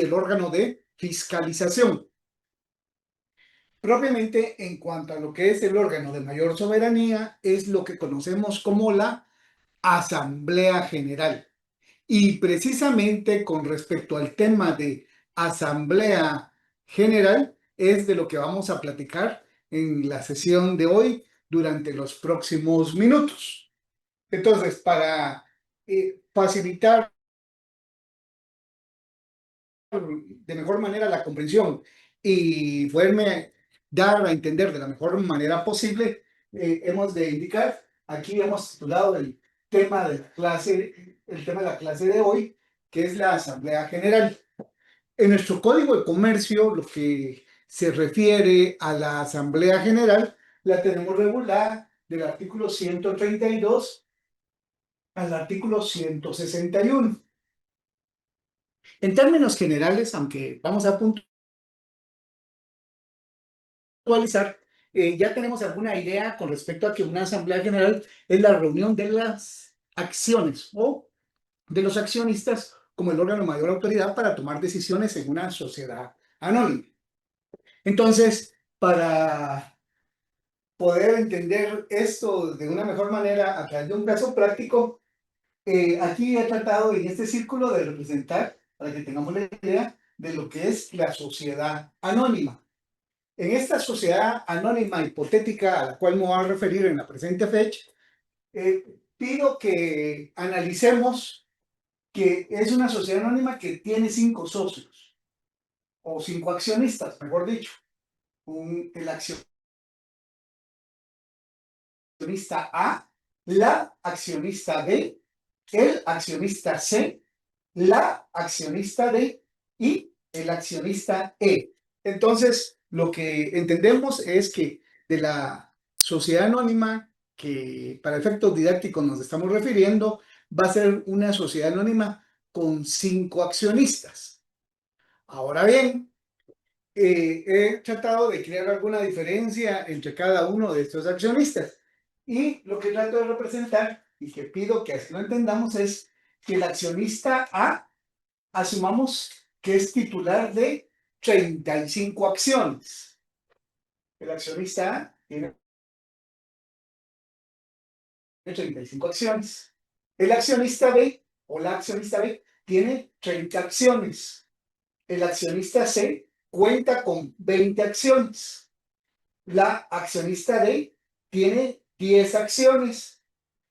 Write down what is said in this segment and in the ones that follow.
el órgano de fiscalización. Propiamente, en cuanto a lo que es el órgano de mayor soberanía, es lo que conocemos como la Asamblea General. Y precisamente con respecto al tema de Asamblea General, es de lo que vamos a platicar en la sesión de hoy durante los próximos minutos. Entonces, para facilitar de mejor manera la comprensión y poderme dar a entender de la mejor manera posible, hemos de indicar, aquí hemos titulado el tema de la clase de hoy, que es la Asamblea General. En nuestro Código de Comercio, lo que se refiere a la Asamblea General, la tenemos regulada del artículo 132 al artículo 161. En términos generales, aunque vamos a puntualizar, ya tenemos alguna idea con respecto a que una asamblea general es la reunión de las acciones o de los accionistas como el órgano de mayor autoridad para tomar decisiones en una sociedad anónima. Entonces, para poder entender esto de una mejor manera a través de un caso práctico, aquí he tratado en este círculo de representar, para que tengamos la idea de lo que es la sociedad anónima. En esta sociedad anónima hipotética a la cual me voy a referir en la presente fecha, pido que analicemos que es una sociedad anónima que tiene 5 socios o 5 accionistas, mejor dicho. El accionista A, la accionista B, el accionista C, la accionista D y el accionista E. Entonces, lo que entendemos es que de la sociedad anónima que para efectos didácticos nos estamos refiriendo, va a ser una sociedad anónima con 5 accionistas. Ahora bien, he tratado de crear alguna diferencia entre cada uno de estos accionistas. Y lo que trato de representar, y que pido que así lo entendamos, es que el accionista A, asumamos que es titular de 35 acciones. El accionista A tiene 35 acciones. El accionista B o la accionista B tiene 30 acciones. El accionista C cuenta con 20 acciones. La accionista D tiene 10 acciones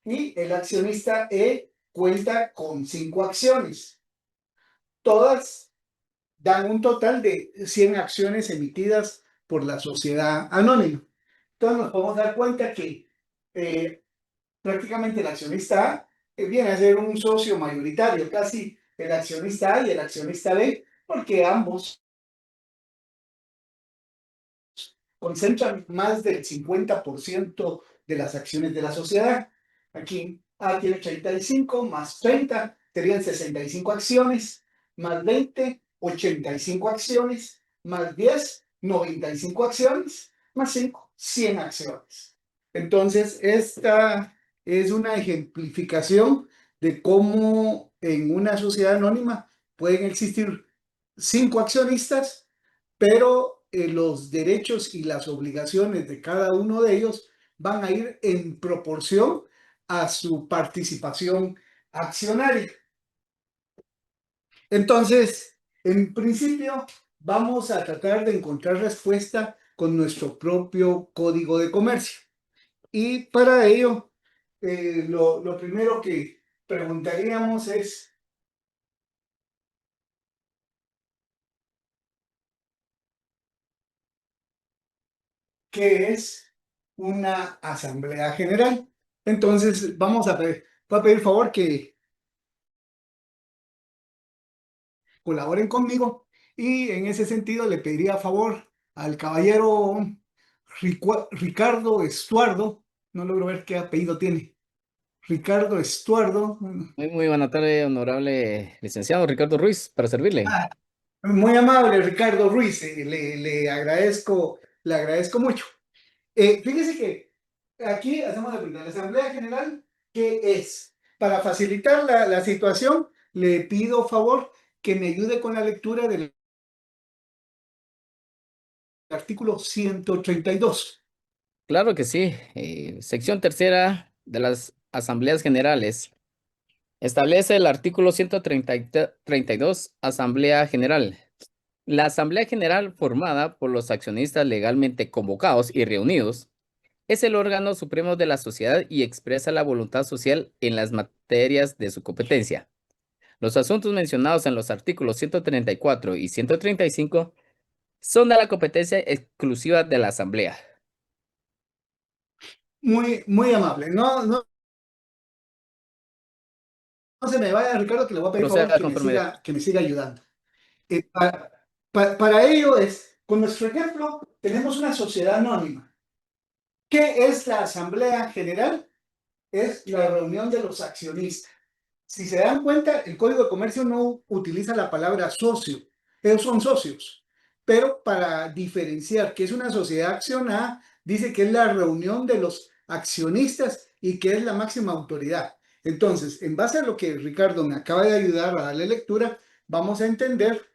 y el accionista E cuenta con 5 acciones. Todas dan un total de 100 acciones emitidas por la sociedad anónima. Entonces nos podemos dar cuenta que prácticamente el accionista A viene a ser un socio mayoritario, casi el accionista A y el accionista B, porque ambos concentran más del 50% de las acciones de la sociedad. Aquí A tiene 35 más 30, serían 65 acciones, más 20, 85 acciones, más 10, 95 acciones, más 5, 100 acciones. Entonces, esta es una ejemplificación de cómo en una sociedad anónima pueden existir 5 accionistas, pero los derechos y las obligaciones de cada uno de ellos van a ir en proporción a su participación accionaria. Entonces, en principio, vamos a tratar de encontrar respuesta con nuestro propio código de comercio. Y para ello, lo primero que preguntaríamos es, ¿qué es una asamblea general? Entonces, voy a pedir favor que colaboren conmigo y en ese sentido le pediría favor al caballero Ricardo Estuardo, no logro ver qué apellido tiene, Ricardo Estuardo. Muy buena tarde, honorable licenciado Ricardo Ruiz, para servirle. Ah, muy amable Ricardo Ruiz, le agradezco mucho. Fíjese que aquí hacemos la pregunta, la Asamblea General, ¿qué es? Para facilitar la situación, le pido favor que me ayude con la lectura del artículo 132. Claro que sí. Sección tercera de las Asambleas Generales. Establece el artículo 132, Asamblea General. La Asamblea General, formada por los accionistas legalmente convocados y reunidos, es el órgano supremo de la sociedad y expresa la voluntad social en las materias de su competencia. Los asuntos mencionados en los artículos 134 y 135 son de la competencia exclusiva de la Asamblea. Muy amable. No se me vaya, Ricardo, que le voy a pedir favor Proceda a conformidad. que me siga ayudando. Para ello con nuestro ejemplo, tenemos una sociedad anónima. ¿Qué es la Asamblea General? Es la reunión de los accionistas. Si se dan cuenta, el Código de Comercio no utiliza la palabra socio. Ellos son socios. Pero para diferenciar que es una sociedad accionada, dice que es la reunión de los accionistas y que es la máxima autoridad. Entonces, en base a lo que Ricardo me acaba de ayudar a darle lectura, vamos a entender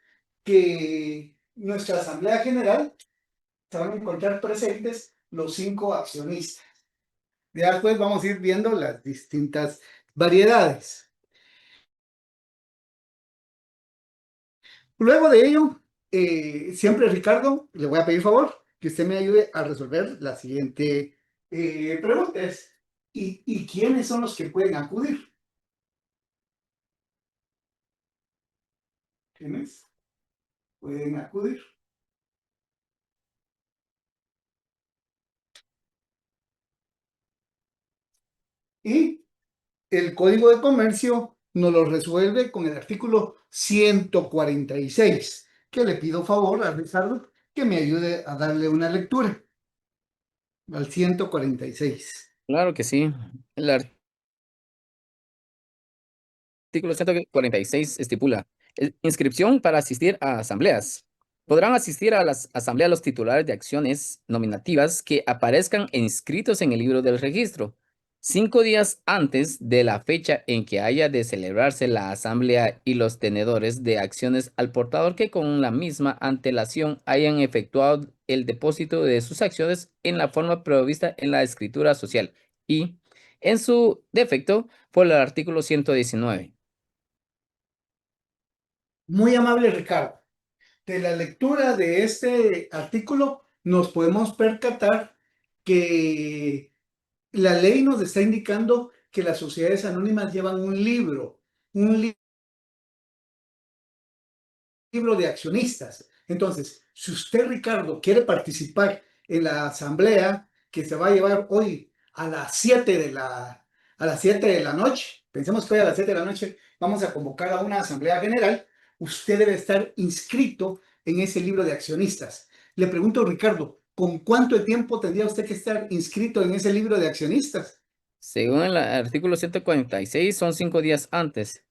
que nuestra Asamblea General se van a encontrar presentes los 5 accionistas. Ya después vamos a ir viendo las distintas variedades. Luego de ello, siempre Ricardo, le voy a pedir favor que usted me ayude a resolver la siguiente pregunta. ¿Y quiénes son los que pueden acudir? ¿Quiénes pueden acudir? Y el Código de Comercio nos lo resuelve con el artículo 146, que le pido favor a Ricardo que me ayude a darle una lectura al 146. Claro que sí. El artículo 146 estipula: inscripción para asistir a asambleas. Podrán asistir a las asambleas los titulares de acciones nominativas que aparezcan inscritos en el libro del registro 5 días antes de la fecha en que haya de celebrarse la asamblea, y los tenedores de acciones al portador que con la misma antelación hayan efectuado el depósito de sus acciones en la forma prevista en la escritura social y, en su defecto, por el artículo 119. Muy amable, Ricardo. De la lectura de este artículo nos podemos percatar que la ley nos está indicando que las sociedades anónimas llevan un libro de accionistas. Entonces, si usted, Ricardo, quiere participar en la asamblea que se va a llevar hoy a las 7 de la noche, pensemos que hoy a las 7 de la noche vamos a convocar a una asamblea general, usted debe estar inscrito en ese libro de accionistas. Le pregunto, Ricardo, ¿con cuánto tiempo tendría usted que estar inscrito en ese libro de accionistas? Según el artículo 146, son 5 días antes.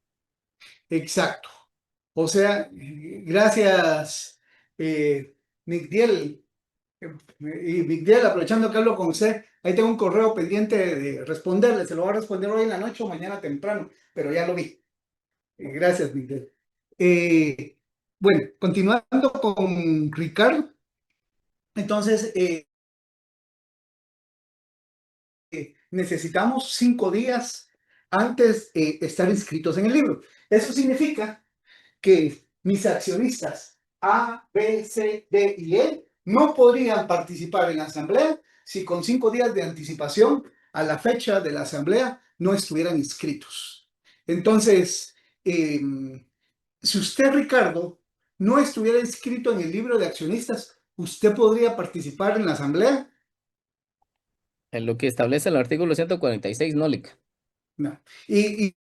Exacto. O sea, gracias, Miguel. Y Miguel, aprovechando que hablo con usted, ahí tengo un correo pendiente de responderle. Se lo voy a responder hoy en la noche o mañana temprano, pero ya lo vi. Gracias, Miguel. Bueno, continuando con Ricardo, entonces necesitamos 5 días antes estar inscritos en el libro. Eso significa que mis accionistas A, B, C, D y E no podrían participar en la asamblea si con 5 días de anticipación a la fecha de la asamblea no estuvieran inscritos. Entonces, si usted, Ricardo, no estuviera inscrito en el libro de accionistas, ¿usted podría participar en la asamblea? En lo que establece el artículo 146, NOLIC. No. Y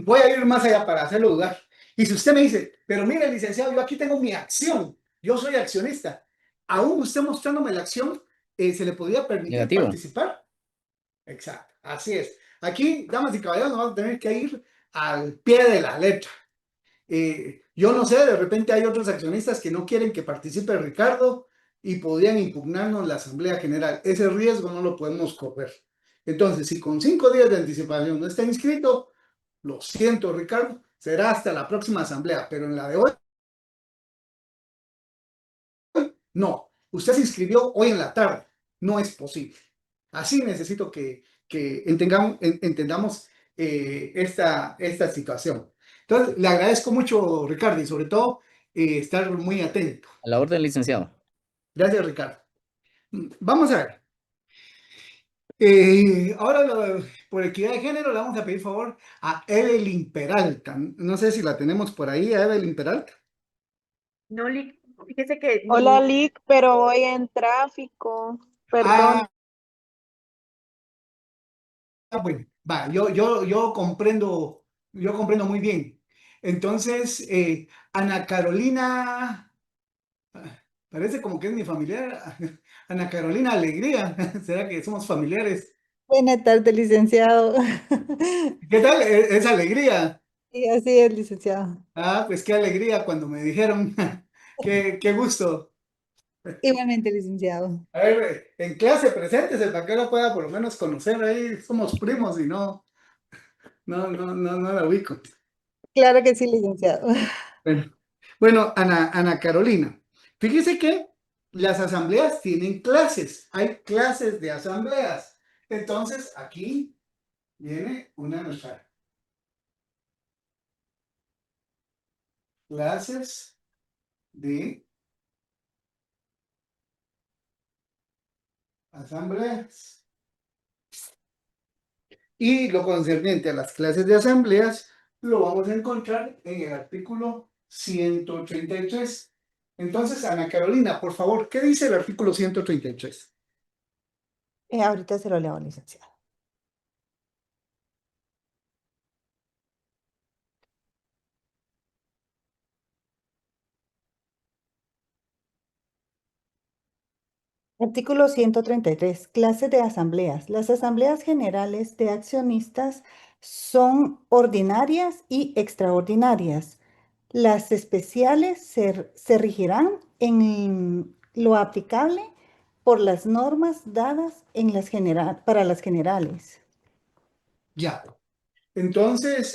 voy a ir más allá para hacerlo dudar. Y si usted me dice, pero mire, licenciado, yo aquí tengo mi acción, yo soy accionista, aún usted mostrándome la acción, ¿se le podría permitir Negativo. participar? Exacto, así es. Aquí, damas y caballeros, nos vamos a tener que ir al pie de la letra. Yo no sé, de repente hay otros accionistas que no quieren que participe Ricardo y podrían impugnarnos la Asamblea General. Ese riesgo no lo podemos correr. Entonces, si con 5 días de anticipación no está inscrito, lo siento, Ricardo, será hasta la próxima asamblea, pero en la de hoy, no. Usted se inscribió hoy en la tarde, no es posible. Así necesito que entendamos esta situación. Entonces, le agradezco mucho, Ricardo, y sobre todo estar muy atento. A la orden, licenciado. Gracias, Ricardo. Vamos a ver. Ahora, por equidad de género, le vamos a pedir favor a Evelyn Peralta. No sé si la tenemos por ahí, a Evelyn Peralta. No, fíjese que Hola, Lick, pero voy en tráfico. Perdón. Ah, bueno, va, yo comprendo muy bien. Entonces, Ana Carolina, parece como que es mi familiar, Ana Carolina Alegría, ¿será que somos familiares? Buenas tardes, licenciado. ¿Qué tal? ¿Es Alegría? Y así es, licenciado. Ah, pues qué alegría cuando me dijeron, qué gusto. Igualmente, licenciado. A ver, en clase presentes, para que lo pueda por lo menos conocer ahí, somos primos y no la ubico. Claro que sí, licenciado. Bueno, bueno, Ana Carolina, fíjese que las asambleas tienen clases, hay clases de asambleas. Entonces, aquí viene una de nuestras clases de asambleas. Y lo concerniente a las clases de asambleas lo vamos a encontrar en el artículo 133. Entonces, Ana Carolina, por favor, ¿qué dice el artículo 133? Ahorita se lo leo, licenciado. Artículo 133. Clases de asambleas. Las asambleas generales de accionistas son ordinarias y extraordinarias. Las especiales se regirán en lo aplicable por las normas dadas para las generales. Ya. Entonces,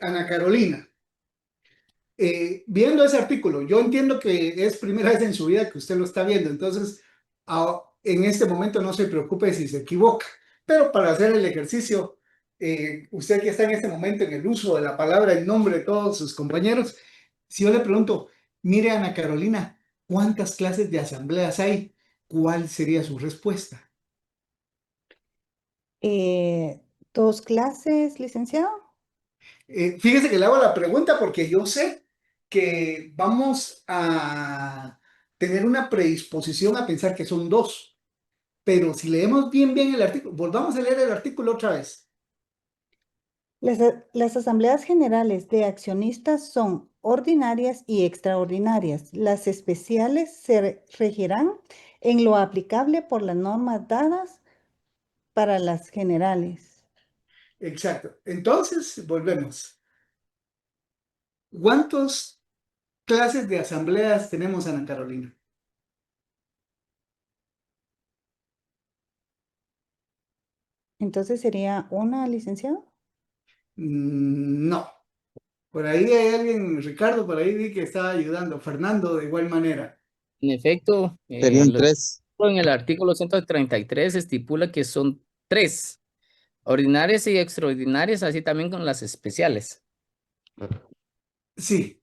Ana Carolina, viendo ese artículo, yo entiendo que es primera vez en su vida que usted lo está viendo, entonces en este momento no se preocupe si se equivoca, pero para hacer el ejercicio, usted que está en este momento en el uso de la palabra en nombre de todos sus compañeros, si yo le pregunto, mire Ana Carolina, ¿cuántas clases de asambleas hay? ¿Cuál sería su respuesta? ¿Dos clases, licenciado? Fíjese que le hago la pregunta porque yo sé que vamos a tener una predisposición a pensar que son dos, pero si leemos bien el artículo, volvamos a leer el artículo otra vez. Las asambleas generales de accionistas son ordinarias y extraordinarias. Las especiales se regirán en lo aplicable por las normas dadas para las generales. Exacto. Entonces, volvemos. ¿Cuántas clases de asambleas tenemos, Ana Carolina? Entonces sería una, licenciado. No. Por ahí hay alguien, Ricardo, por ahí vi que estaba ayudando. Fernando, de igual manera. En efecto, Serían tres. en el artículo 133 estipula que son tres, ordinarias y extraordinarias, así también con las especiales. Sí.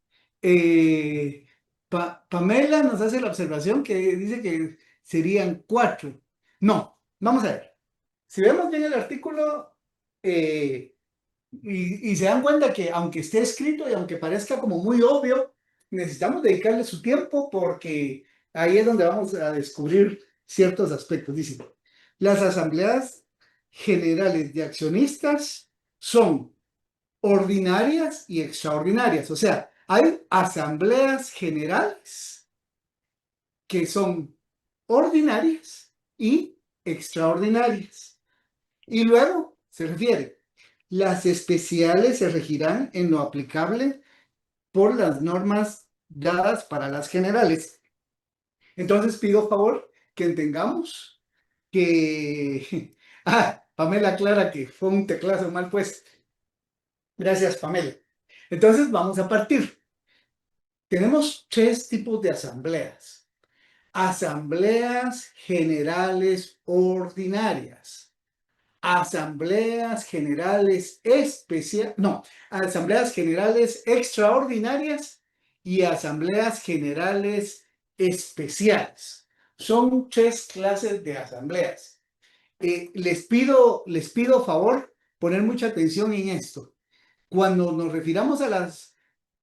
Pamela nos hace la observación que dice que serían cuatro. No, vamos a ver. Si vemos bien el artículo y se dan cuenta que aunque esté escrito y aunque parezca como muy obvio, necesitamos dedicarle su tiempo porque ahí es donde vamos a descubrir ciertos aspectos. Dice, las asambleas generales de accionistas son ordinarias y extraordinarias. O sea, hay asambleas generales que son ordinarias y extraordinarias. Y luego se refiere, las especiales se regirán en lo aplicable por las normas dadas para las generales. Entonces pido favor que entendamos que Pamela aclara que fue un teclazo mal puesto. Gracias, Pamela. Entonces, vamos a partir. Tenemos 3 tipos de asambleas. Asambleas generales ordinarias. Asambleas generales asambleas generales extraordinarias y asambleas generales especiales. Son 3 clases de asambleas. Les pido favor poner mucha atención en esto. Cuando nos refiramos a las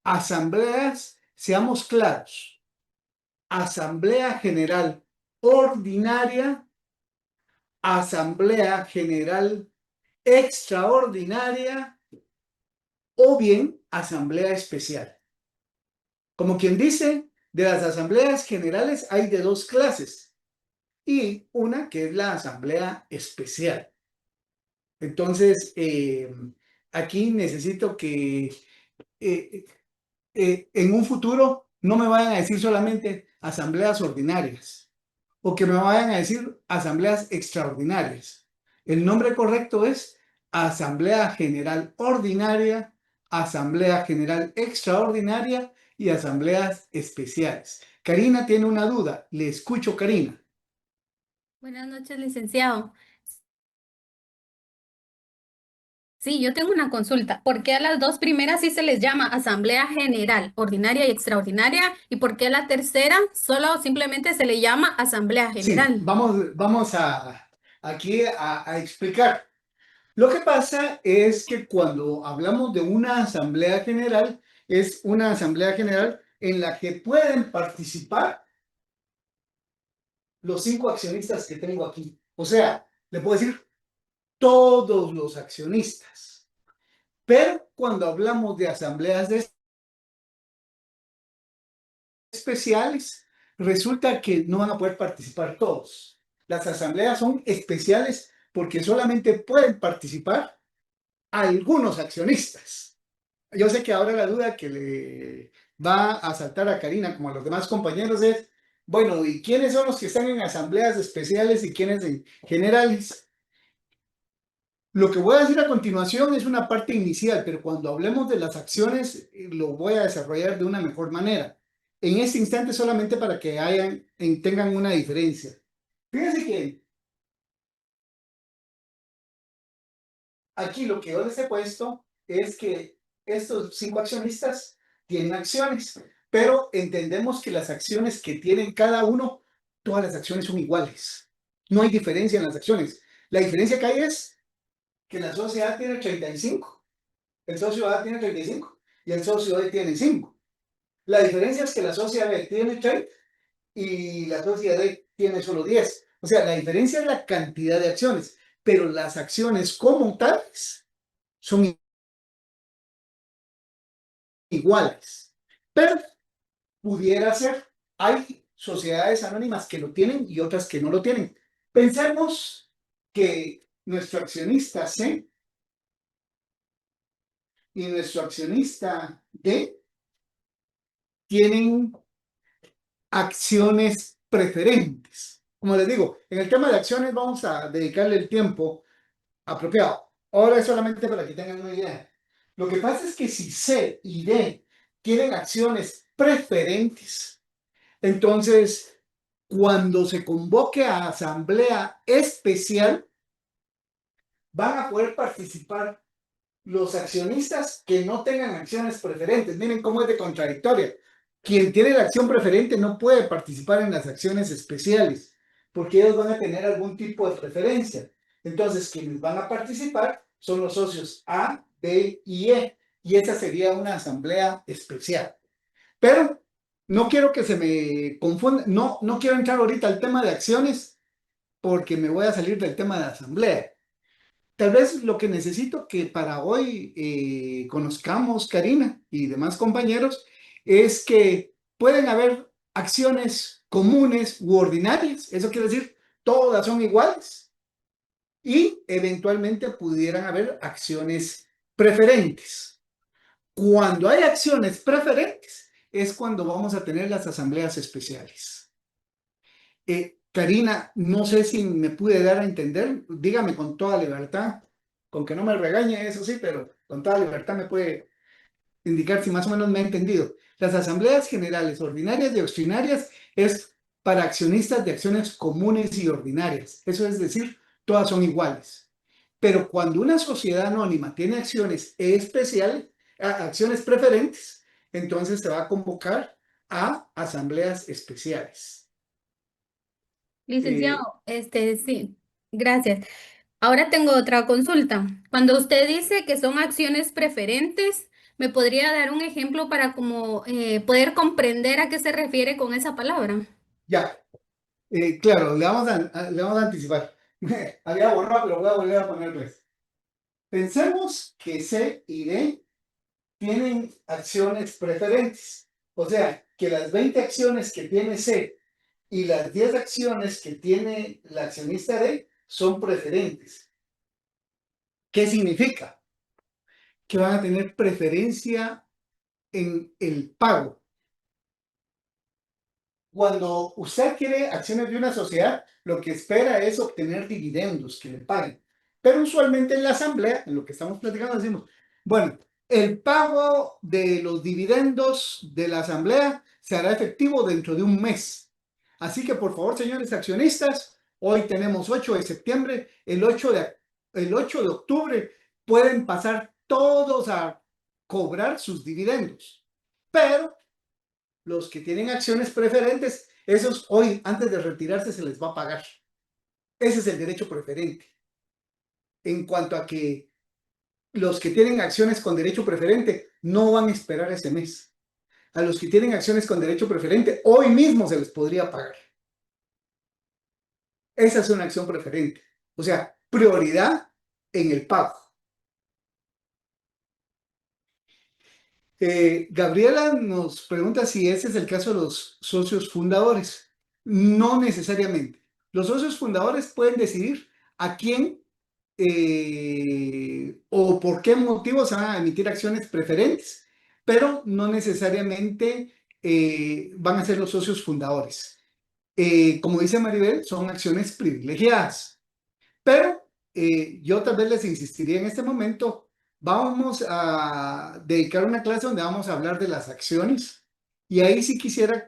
asambleas, seamos claros. Asamblea general ordinaria, asamblea general extraordinaria o bien asamblea especial. Como quien dice, de las asambleas generales hay de 2 clases y una que es la asamblea especial. Entonces, aquí necesito que en un futuro no me vayan a decir solamente asambleas ordinarias o que me vayan a decir asambleas extraordinarias. El nombre correcto es Asamblea General Ordinaria, Asamblea General Extraordinaria y asambleas especiales. Karina tiene una duda. Le escucho, Karina. Buenas noches, licenciado. Sí, yo tengo una consulta. ¿Por qué a las 2 primeras sí se les llama Asamblea General, Ordinaria y Extraordinaria? ¿Y por qué a la tercera solo simplemente se le llama Asamblea Sí, General? vamos aquí a explicar. Lo que pasa es que cuando hablamos de una asamblea general, es una asamblea general en la que pueden participar los 5 accionistas que tengo aquí. O sea, le puedo decir todos los accionistas. Pero cuando hablamos de asambleas especiales, resulta que no van a poder participar todos. Las asambleas son especiales porque solamente pueden participar algunos accionistas. Yo sé que ahora la duda que le va a saltar a Karina, como a los demás compañeros, es, bueno, ¿y quiénes son los que están en asambleas especiales y quiénes en generales? Lo que voy a decir a continuación es una parte inicial, pero cuando hablemos de las acciones, lo voy a desarrollar de una mejor manera. En este instante solamente para que tengan una diferencia. Fíjense que aquí lo que yo les he puesto es que estos 5 accionistas tienen acciones, pero entendemos que las acciones que tienen cada uno, todas las acciones son iguales. No hay diferencia en las acciones. La diferencia que hay es que la sociedad tiene 35, el socio A tiene 35 y el socio B tiene 5. La diferencia es que la sociedad B tiene 30 y la sociedad D tiene solo 10. O sea, la diferencia es la cantidad de acciones, pero las acciones como tales son iguales. Pero pudiera ser, hay sociedades anónimas que lo tienen y otras que no lo tienen. Pensemos que nuestro accionista C y nuestro accionista D tienen acciones preferentes. Como les digo, en el tema de acciones vamos a dedicarle el tiempo apropiado. Ahora es solamente para que tengan una idea. Lo que pasa es que si C y D tienen acciones preferentes, entonces cuando se convoque a asamblea especial, van a poder participar los accionistas que no tengan acciones preferentes. Miren cómo es de contradictoria. Quien tiene la acción preferente no puede participar en las acciones especiales porque ellos van a tener algún tipo de preferencia. Entonces, quienes van a participar son los socios A, B y E. Y esa sería una asamblea especial. Pero no quiero que se me confunda. No quiero entrar ahorita al tema de acciones porque me voy a salir del tema de asamblea. Tal vez lo que necesito que para hoy conozcamos, Karina y demás compañeros, es que pueden haber acciones comunes u ordinarias. Eso quiere decir, todas son iguales. Y eventualmente pudieran haber acciones preferentes. Cuando hay acciones preferentes, es cuando vamos a tener las asambleas especiales. Karina, no sé si me pude dar a entender, dígame con toda libertad, con que no me regañe, eso sí, pero con toda libertad me puede indicar si más o menos me ha entendido. Las asambleas generales ordinarias y extraordinarias es para accionistas de acciones comunes y ordinarias. Eso es decir, todas son iguales. Pero cuando una sociedad anónima tiene acciones especiales, acciones preferentes, entonces se va a convocar a asambleas especiales. Licenciado, sí, gracias. Ahora tengo otra consulta. Cuando usted dice que son acciones preferentes, ¿me podría dar un ejemplo para como poder comprender a qué se refiere con esa palabra? Ya, claro, le vamos a anticipar. Había borrado, pero voy a volver a ponerles. Pensemos que C y D tienen acciones preferentes. O sea, que las 20 acciones que tiene C y las 10 acciones que tiene la accionista D son preferentes. ¿Qué significa? Que van a tener preferencia en el pago. Cuando usted quiere acciones de una sociedad, lo que espera es obtener dividendos que le paguen. Pero usualmente en la asamblea, en lo que estamos platicando, decimos, bueno, el pago de los dividendos de la asamblea se hará efectivo dentro de un mes. Así que, por favor, señores accionistas, hoy tenemos 8 de septiembre, el 8 de octubre pueden pasar todos a cobrar sus dividendos. Pero los que tienen acciones preferentes, esos hoy, antes de retirarse, se les va a pagar. Ese es el derecho preferente. En cuanto a que los que tienen acciones con derecho preferente no van a esperar ese mes. A los que tienen acciones con derecho preferente, hoy mismo se les podría pagar. Esa es una acción preferente. O sea, prioridad en el pago. Gabriela nos pregunta si ese es el caso de los socios fundadores. No necesariamente. Los socios fundadores pueden decidir a quién o por qué motivos se van a emitir acciones preferentes, pero no necesariamente van a ser los socios fundadores. Como dice Maribel, son acciones privilegiadas. Pero yo tal vez les insistiría en este momento, vamos a dedicar una clase donde vamos a hablar de las acciones y ahí sí quisiera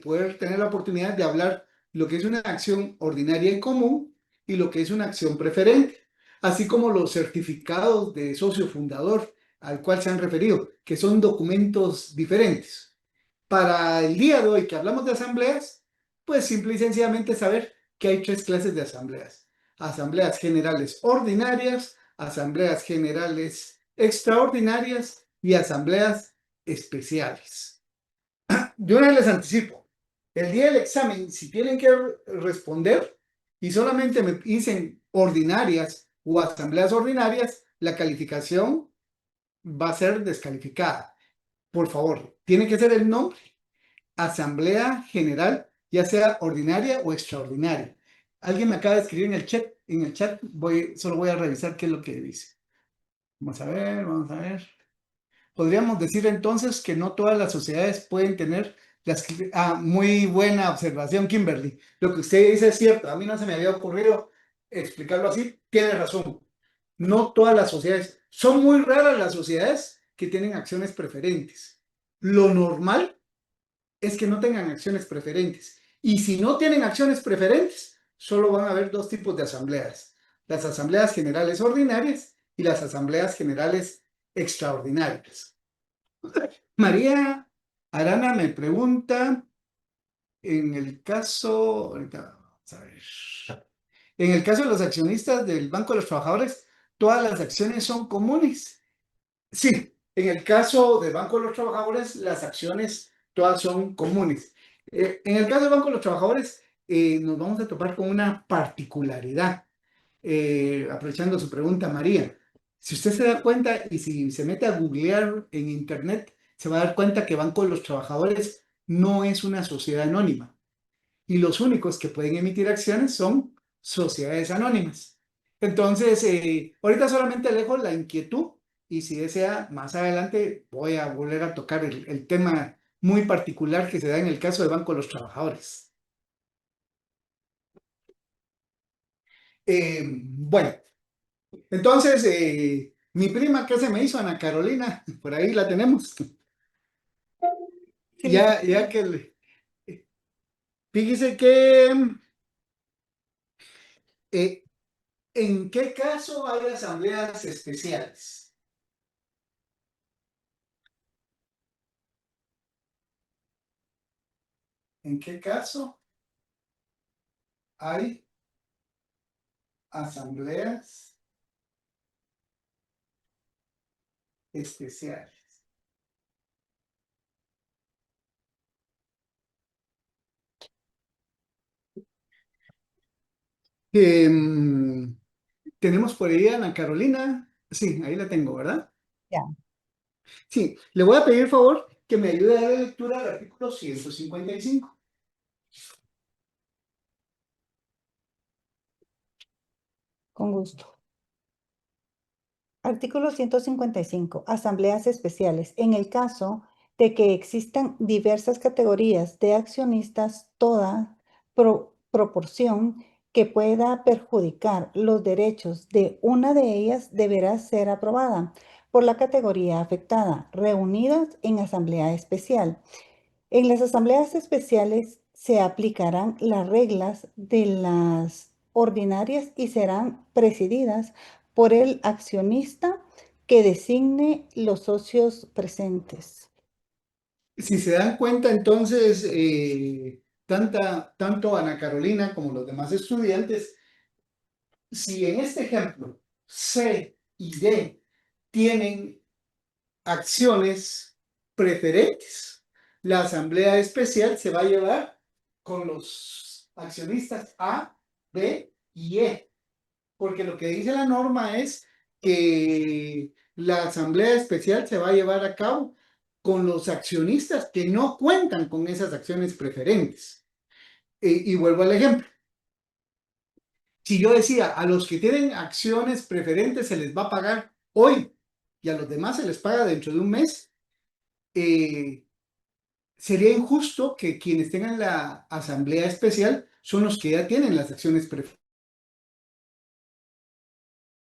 poder tener la oportunidad de hablar lo que es una acción ordinaria y común y lo que es una acción preferente, así como los certificados de socio fundador al cual se han referido, que son documentos diferentes. Para el día de hoy que hablamos de asambleas, pues simple y sencillamente saber que hay 3 clases de asambleas. Asambleas generales ordinarias, asambleas generales extraordinarias y asambleas especiales. De una vez les anticipo, el día del examen, si tienen que responder y solamente me dicen ordinarias o asambleas ordinarias, la calificación va a ser descalificada. Por favor, tiene que ser el nombre, asamblea general, ya sea ordinaria o extraordinaria. Alguien me acaba de escribir en el chat, solo voy a revisar qué es lo que dice. Vamos a ver, vamos a ver. Podríamos decir entonces que no todas las sociedades pueden tener muy buena observación, Kimberly. Lo que usted dice es cierto, a mí no se me había ocurrido explicarlo así, tiene razón. No todas las sociedades, son muy raras las sociedades que tienen acciones preferentes. Lo normal es que no tengan acciones preferentes. Y si no tienen acciones preferentes, solo van a haber 2 tipos de asambleas. Las asambleas generales ordinarias y las asambleas generales extraordinarias. María Arana me pregunta, en el caso, ahorita vamos a ver, en el caso de los accionistas del Banco de los Trabajadores, ¿todas las acciones son comunes? Sí, en el caso del Banco de los Trabajadores, las acciones todas son comunes. En el caso del Banco de los Trabajadores, nos vamos a topar con una particularidad. Aprovechando su pregunta, María, si usted se da cuenta y si se mete a googlear en internet, se va a dar cuenta que Banco de los Trabajadores no es una sociedad anónima y los únicos que pueden emitir acciones son sociedades anónimas. Entonces, ahorita solamente dejo la inquietud y si desea, más adelante voy a volver a tocar el tema muy particular que se da en el caso del Banco de los Trabajadores. Bueno, entonces, mi prima, ¿qué se me hizo? Ana Carolina, por ahí la tenemos. Sí, Ya que fíjese que ¿en qué caso hay asambleas especiales? ¿En qué caso hay asambleas especiales? Tenemos por ahí a Ana Carolina. Sí, ahí la tengo, ¿verdad? ya, Sí, le voy a pedir favor que me ayude a dar lectura al artículo 155. con gusto. Artículo 155. Asambleas especiales. En el caso de que existan diversas categorías de accionistas, toda proporción que pueda perjudicar los derechos de una de ellas deberá ser aprobada por la categoría afectada, reunidas en asamblea especial. En las asambleas especiales se aplicarán las reglas de las ordinarias y serán presididas por el accionista que designe los socios presentes. Si se dan cuenta, entonces, tanto Ana Carolina como los demás estudiantes, si en este ejemplo C y D tienen acciones preferentes, la asamblea especial se va a llevar con los accionistas A, B y E, porque lo que dice la norma es que la asamblea especial se va a llevar a cabo con los accionistas que no cuentan con esas acciones preferentes. Y vuelvo al ejemplo. Si yo decía, a los que tienen acciones preferentes se les va a pagar hoy y a los demás se les paga dentro de un mes, sería injusto que quienes tengan la asamblea especial son los que ya tienen las acciones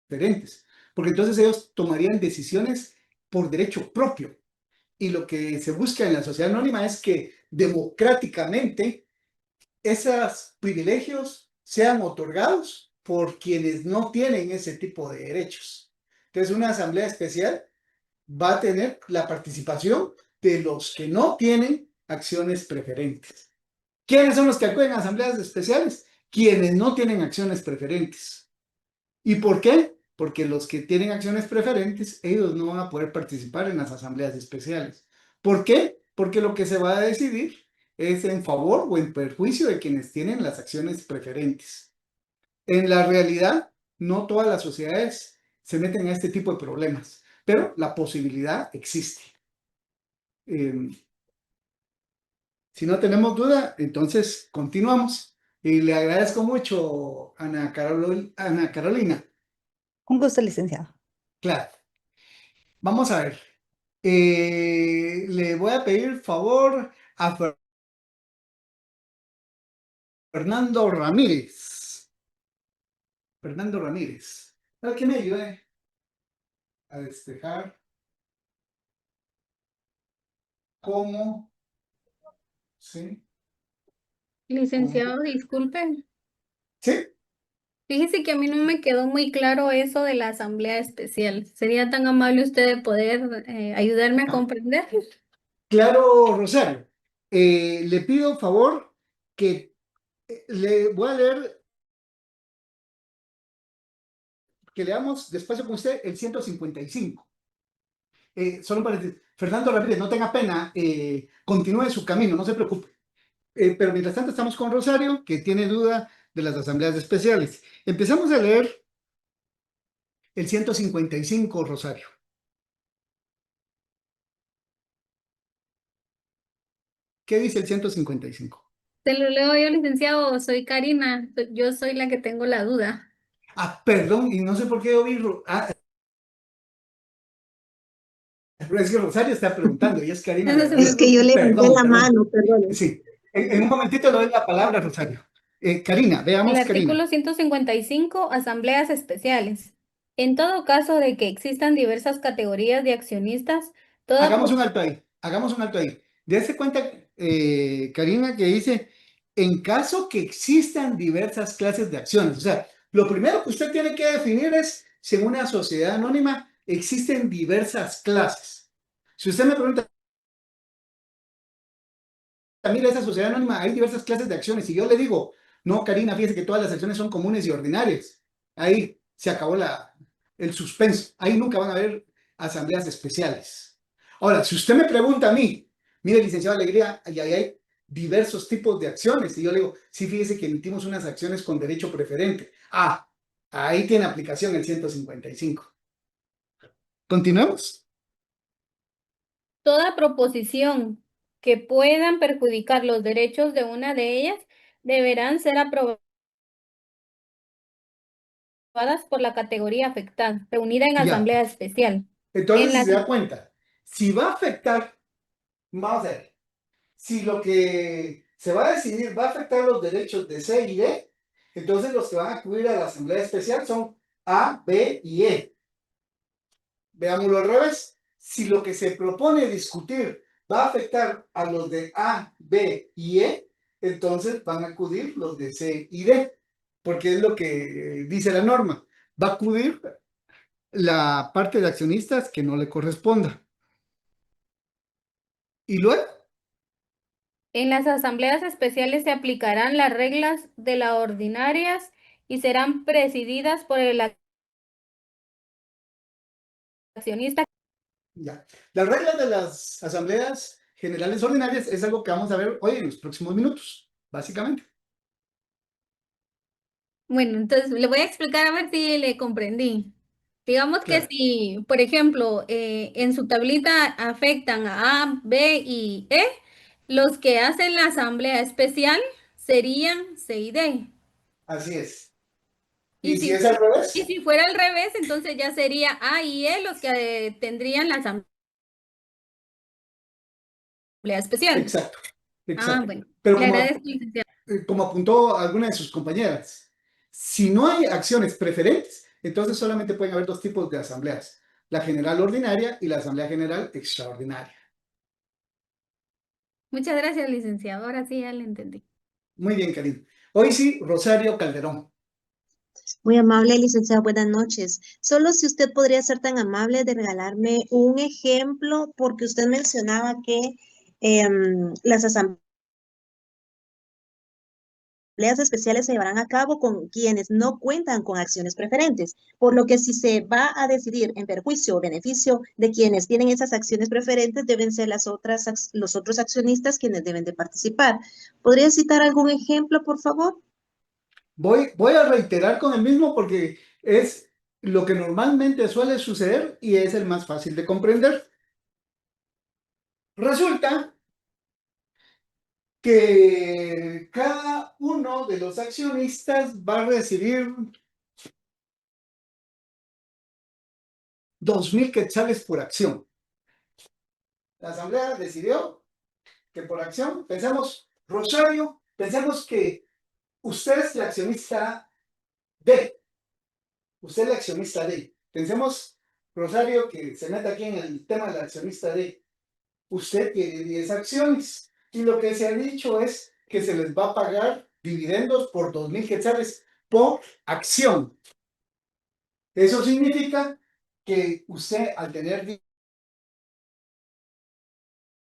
preferentes, porque entonces ellos tomarían decisiones por derecho propio. Y lo que se busca en la sociedad anónima es que democráticamente esos privilegios sean otorgados por quienes no tienen ese tipo de derechos. Entonces, una asamblea especial va a tener la participación de los que no tienen acciones preferentes. ¿Quiénes son los que acuden a asambleas especiales? Quienes no tienen acciones preferentes. ¿Y por qué? Porque los que tienen acciones preferentes, ellos no van a poder participar en las asambleas especiales. ¿Por qué? Porque lo que se va a decidir es en favor o en perjuicio de quienes tienen las acciones preferentes. En la realidad, no todas las sociedades se meten a este tipo de problemas, pero la posibilidad existe. Si no tenemos duda, entonces continuamos. Y le agradezco mucho, Ana Carolina. Un gusto, licenciado. Claro. Vamos a ver. Le voy a pedir favor a Fernando Ramírez. Fernando Ramírez. Para que me ayude a despejar cómo, ¿sí? Licenciado, disculpen. ¿Sí? Fíjese que a mí no me quedó muy claro eso de la asamblea especial. ¿Sería tan amable usted de poder ayudarme a comprender? Claro, Rosario. Le pido favor que le voy a leer, que leamos despacio con usted el 155. Solo para decir, Fernando Ramírez, no tenga pena, continúe su camino, no se preocupe. Pero mientras tanto estamos con Rosario, que tiene duda de las asambleas especiales. Empezamos a leer el 155, Rosario. ¿Qué dice el 155? Se lo leo yo, licenciado. Soy Karina. Yo soy la que tengo la duda. Ah, perdón, y no sé por qué oí. Es que Rosario está preguntando y es Karina. No se la- Es que yo preocupe. levanté Perdón, la perdón. mano, perdón. Sí, en un momentito le doy la palabra, Rosario. Karina, El veamos, Karina. artículo 155, asambleas especiales. En todo caso de que existan diversas categorías de accionistas, toda Hagamos un alto ahí, hagamos un alto ahí. Dese cuenta, Karina, que dice, en caso que existan diversas clases de acciones. O sea, lo primero que usted tiene que definir es si en una sociedad anónima existen diversas clases. Si usted me pregunta, mira, esa sociedad anónima hay diversas clases de acciones, y yo le digo, no, Karina, fíjese que todas las acciones son comunes y ordinarias. Ahí se acabó el suspenso. Ahí nunca van a haber asambleas especiales. Ahora, si usted me pregunta a mí, mire, licenciado Alegría, ahí hay diversos tipos de acciones, y yo le digo, sí, fíjese que emitimos unas acciones con derecho preferente. Ah, ahí tiene aplicación el 155. Continuemos. toda proposición que puedan perjudicar los derechos de una de ellas deberán ser aprobadas por la categoría afectada, reunida en Ya. asamblea especial. Entonces, En si la- se da cuenta, si va a afectar, vamos a ver, si lo que se va a decidir va a afectar los derechos de C y D, entonces los que van a acudir a la asamblea especial son A, B y E. Veámoslo al revés. Si lo que se propone discutir va a afectar a los de A, B y E, entonces van a acudir los de C y D, porque es lo que dice la norma. Va a acudir la parte de accionistas que no le corresponda. Y luego, En las asambleas especiales se aplicarán las reglas de las ordinarias y serán presididas por el accionista. ya. Las reglas de las asambleas generales ordinarias es algo que vamos a ver hoy en los próximos minutos, básicamente. Bueno, entonces le voy a explicar a ver si le comprendí. Digamos que Claro. si, por ejemplo, en su tablita afectan a A, B y E, los que hacen la asamblea especial serían C y D. Así es. Y Y si si, es al y revés, si fuera al revés, entonces ya sería A y E los que tendrían la asamblea especial. exacto, Ah, exacto. bueno, Pero le agradezco, licenciado. como apuntó alguna de sus compañeras, si no hay acciones preferentes, entonces solamente pueden haber dos tipos de asambleas, la general ordinaria y la asamblea general extraordinaria. Muchas gracias, licenciado. Ahora sí ya le entendí. Muy bien, Karim. Hoy sí, Rosario Calderón. Muy amable, licenciada, buenas noches. Solo si usted podría ser tan amable de regalarme un ejemplo, porque usted mencionaba que las asambleas especiales se llevarán a cabo con quienes no cuentan con acciones preferentes, por lo que si se va a decidir en perjuicio o beneficio de quienes tienen esas acciones preferentes, deben ser los otros accionistas quienes deben de participar. ¿Podría citar algún ejemplo, por favor? Voy a reiterar con el mismo porque es lo que normalmente suele suceder y es el más fácil de comprender. Resulta que cada uno de los accionistas va a recibir 2,000 quetzales por acción. La asamblea decidió que por acción, pensemos, Rosario, pensemos que usted es el accionista D. Usted es el accionista D. Pensemos, Rosario, que se meta aquí en el tema del accionista D. Usted tiene 10 acciones y lo que se ha dicho es que se les va a pagar dividendos por 2,000 quetzales por acción. Eso significa que usted, al tener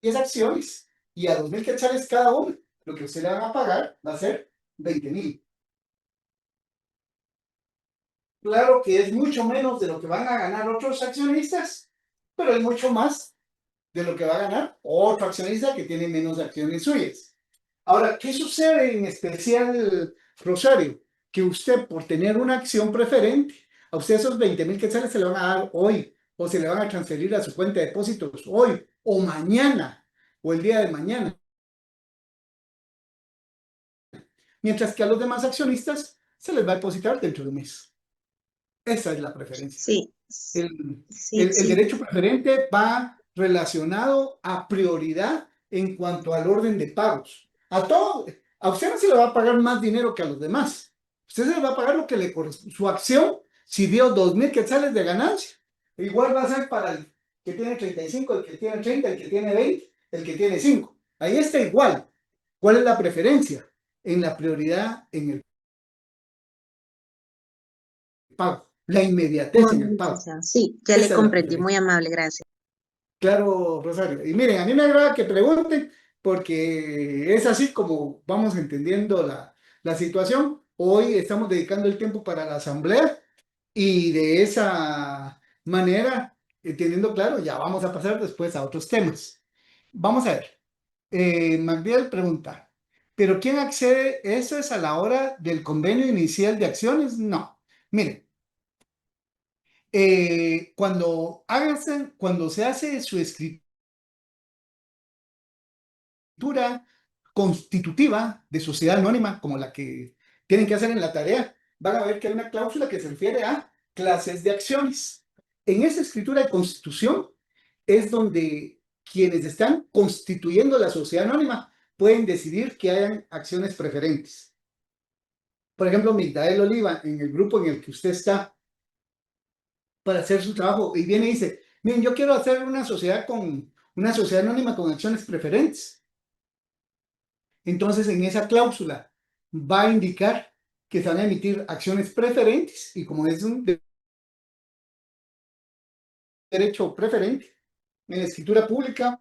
10 acciones y a 2,000 quetzales cada uno, lo que usted le van a pagar va a ser 20,000. Claro que es mucho menos de lo que van a ganar otros accionistas, pero es mucho más de lo que va a ganar otro accionista que tiene menos acciones suyas. Ahora, ¿qué sucede en especial, Rosario? Que usted, por tener una acción preferente, a usted esos 20,000 quetzales se le van a dar hoy, o se le van a transferir a su cuenta de depósitos hoy, o mañana, o el día de mañana. Mientras que a los demás accionistas se les va a depositar dentro de un mes. Esa es la preferencia. Sí, El, sí, el derecho preferente va relacionado a prioridad en cuanto al orden de pagos. A A usted no se le va a pagar más dinero que a los demás. Usted se le va a pagar lo que le corresponde. Su acción, si dio 2,000 quetzales de ganancia, igual va a ser para el que tiene 35, el que tiene 30, el que tiene 20, el que tiene 5. Ahí está igual. ¿Cuál es la preferencia? En la prioridad en el pago, la inmediatez en el pago. Sí, ya Esa le es la comprendí, preferencia. muy amable, gracias. Claro, Rosario. Y miren, a mí me agrada que pregunten porque es así como vamos entendiendo la situación. Hoy estamos dedicando el tiempo para la asamblea y de esa manera, teniendo claro, ya vamos a pasar después a otros temas. Vamos a ver. Magdiel pregunta, ¿pero quién accede? ¿Eso es a la hora del convenio inicial de acciones? No. Miren, cuando se hace su escritura constitutiva de sociedad anónima, como la que tienen que hacer en la tarea, van a ver que hay una cláusula que se refiere a clases de acciones. En esa escritura de constitución es donde quienes están constituyendo la sociedad anónima pueden decidir que hayan acciones preferentes. Por ejemplo, Migdael Oliva, en el grupo en el que usted está para hacer su trabajo, y viene y dice, miren, yo quiero hacer una sociedad anónima con acciones preferentes. Entonces, en esa cláusula va a indicar que se van a emitir acciones preferentes y como es un derecho preferente, en la escritura pública